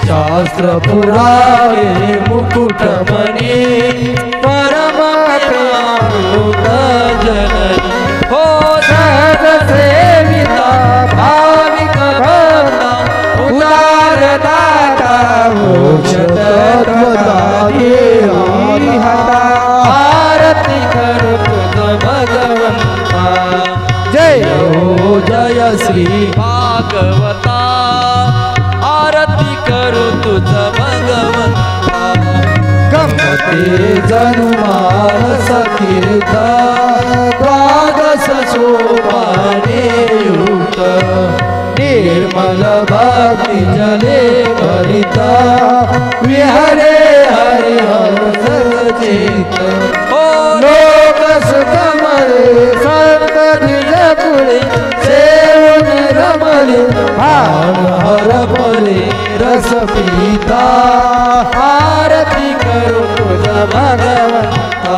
शास्त्र पुरावे मुकुटमणी परम जननी हो सहज सेविता भाविक भक्ता उदार दाता मोक्ष तत्वदाता आरती करू तुझ भगवंता जय हो जय श्री भागवता आरती करू तुझ भगवंता गमते जनु मानस तीर्थ द्वादश सोपाने युक्त निर्मल भक्ति जले भरिता विहरे हरि हर्ष चित लोक सुखमले संत निज पुळे सेवन रमले भान हरपले रस पीता आरती करू तुझ भगवंता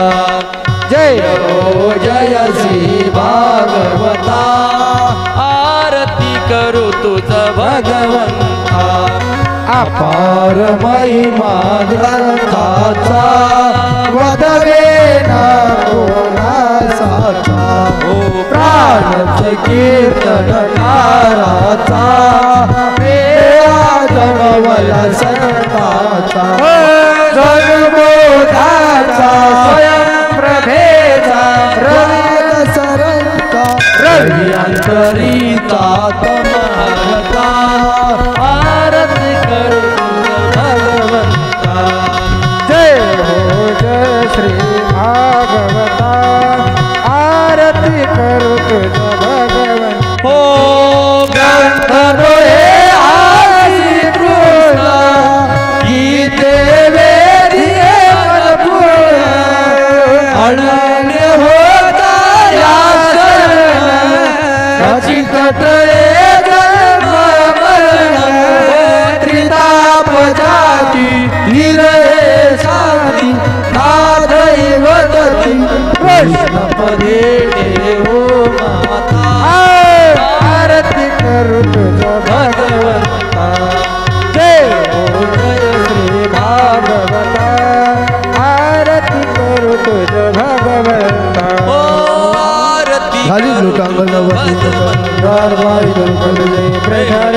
जय हो जय श्री भागवता आरती करू तुझ भगवंता अपार महिमा ग्रंथाचा वदवे ना कोणासाचा प्राणच कीर्तन काराचा जन्मवला संताचा जन्मोधाचा स्वयंप्रभेचा रवित सरंता रवी अंतरिता तमहता आरती करू भगवंता जय हो जय श्री भागवता आरती करू तुझ भगवंता हो ग्रंथ डोळे आसी कृष्ण गीते वेदिये मनपूर्ण अनन्य होता या शरण रचित तळे जन्म मरण त्रिताप जाती धीरे शांती नादैवतती वैष्णवपदे देवो माता आरती करू तुझ भगवंता जय हो जय श्री भागवता आरती करू तुझ भगवंता
आरती
खाली लोकांगण
भगवंता
प्रधान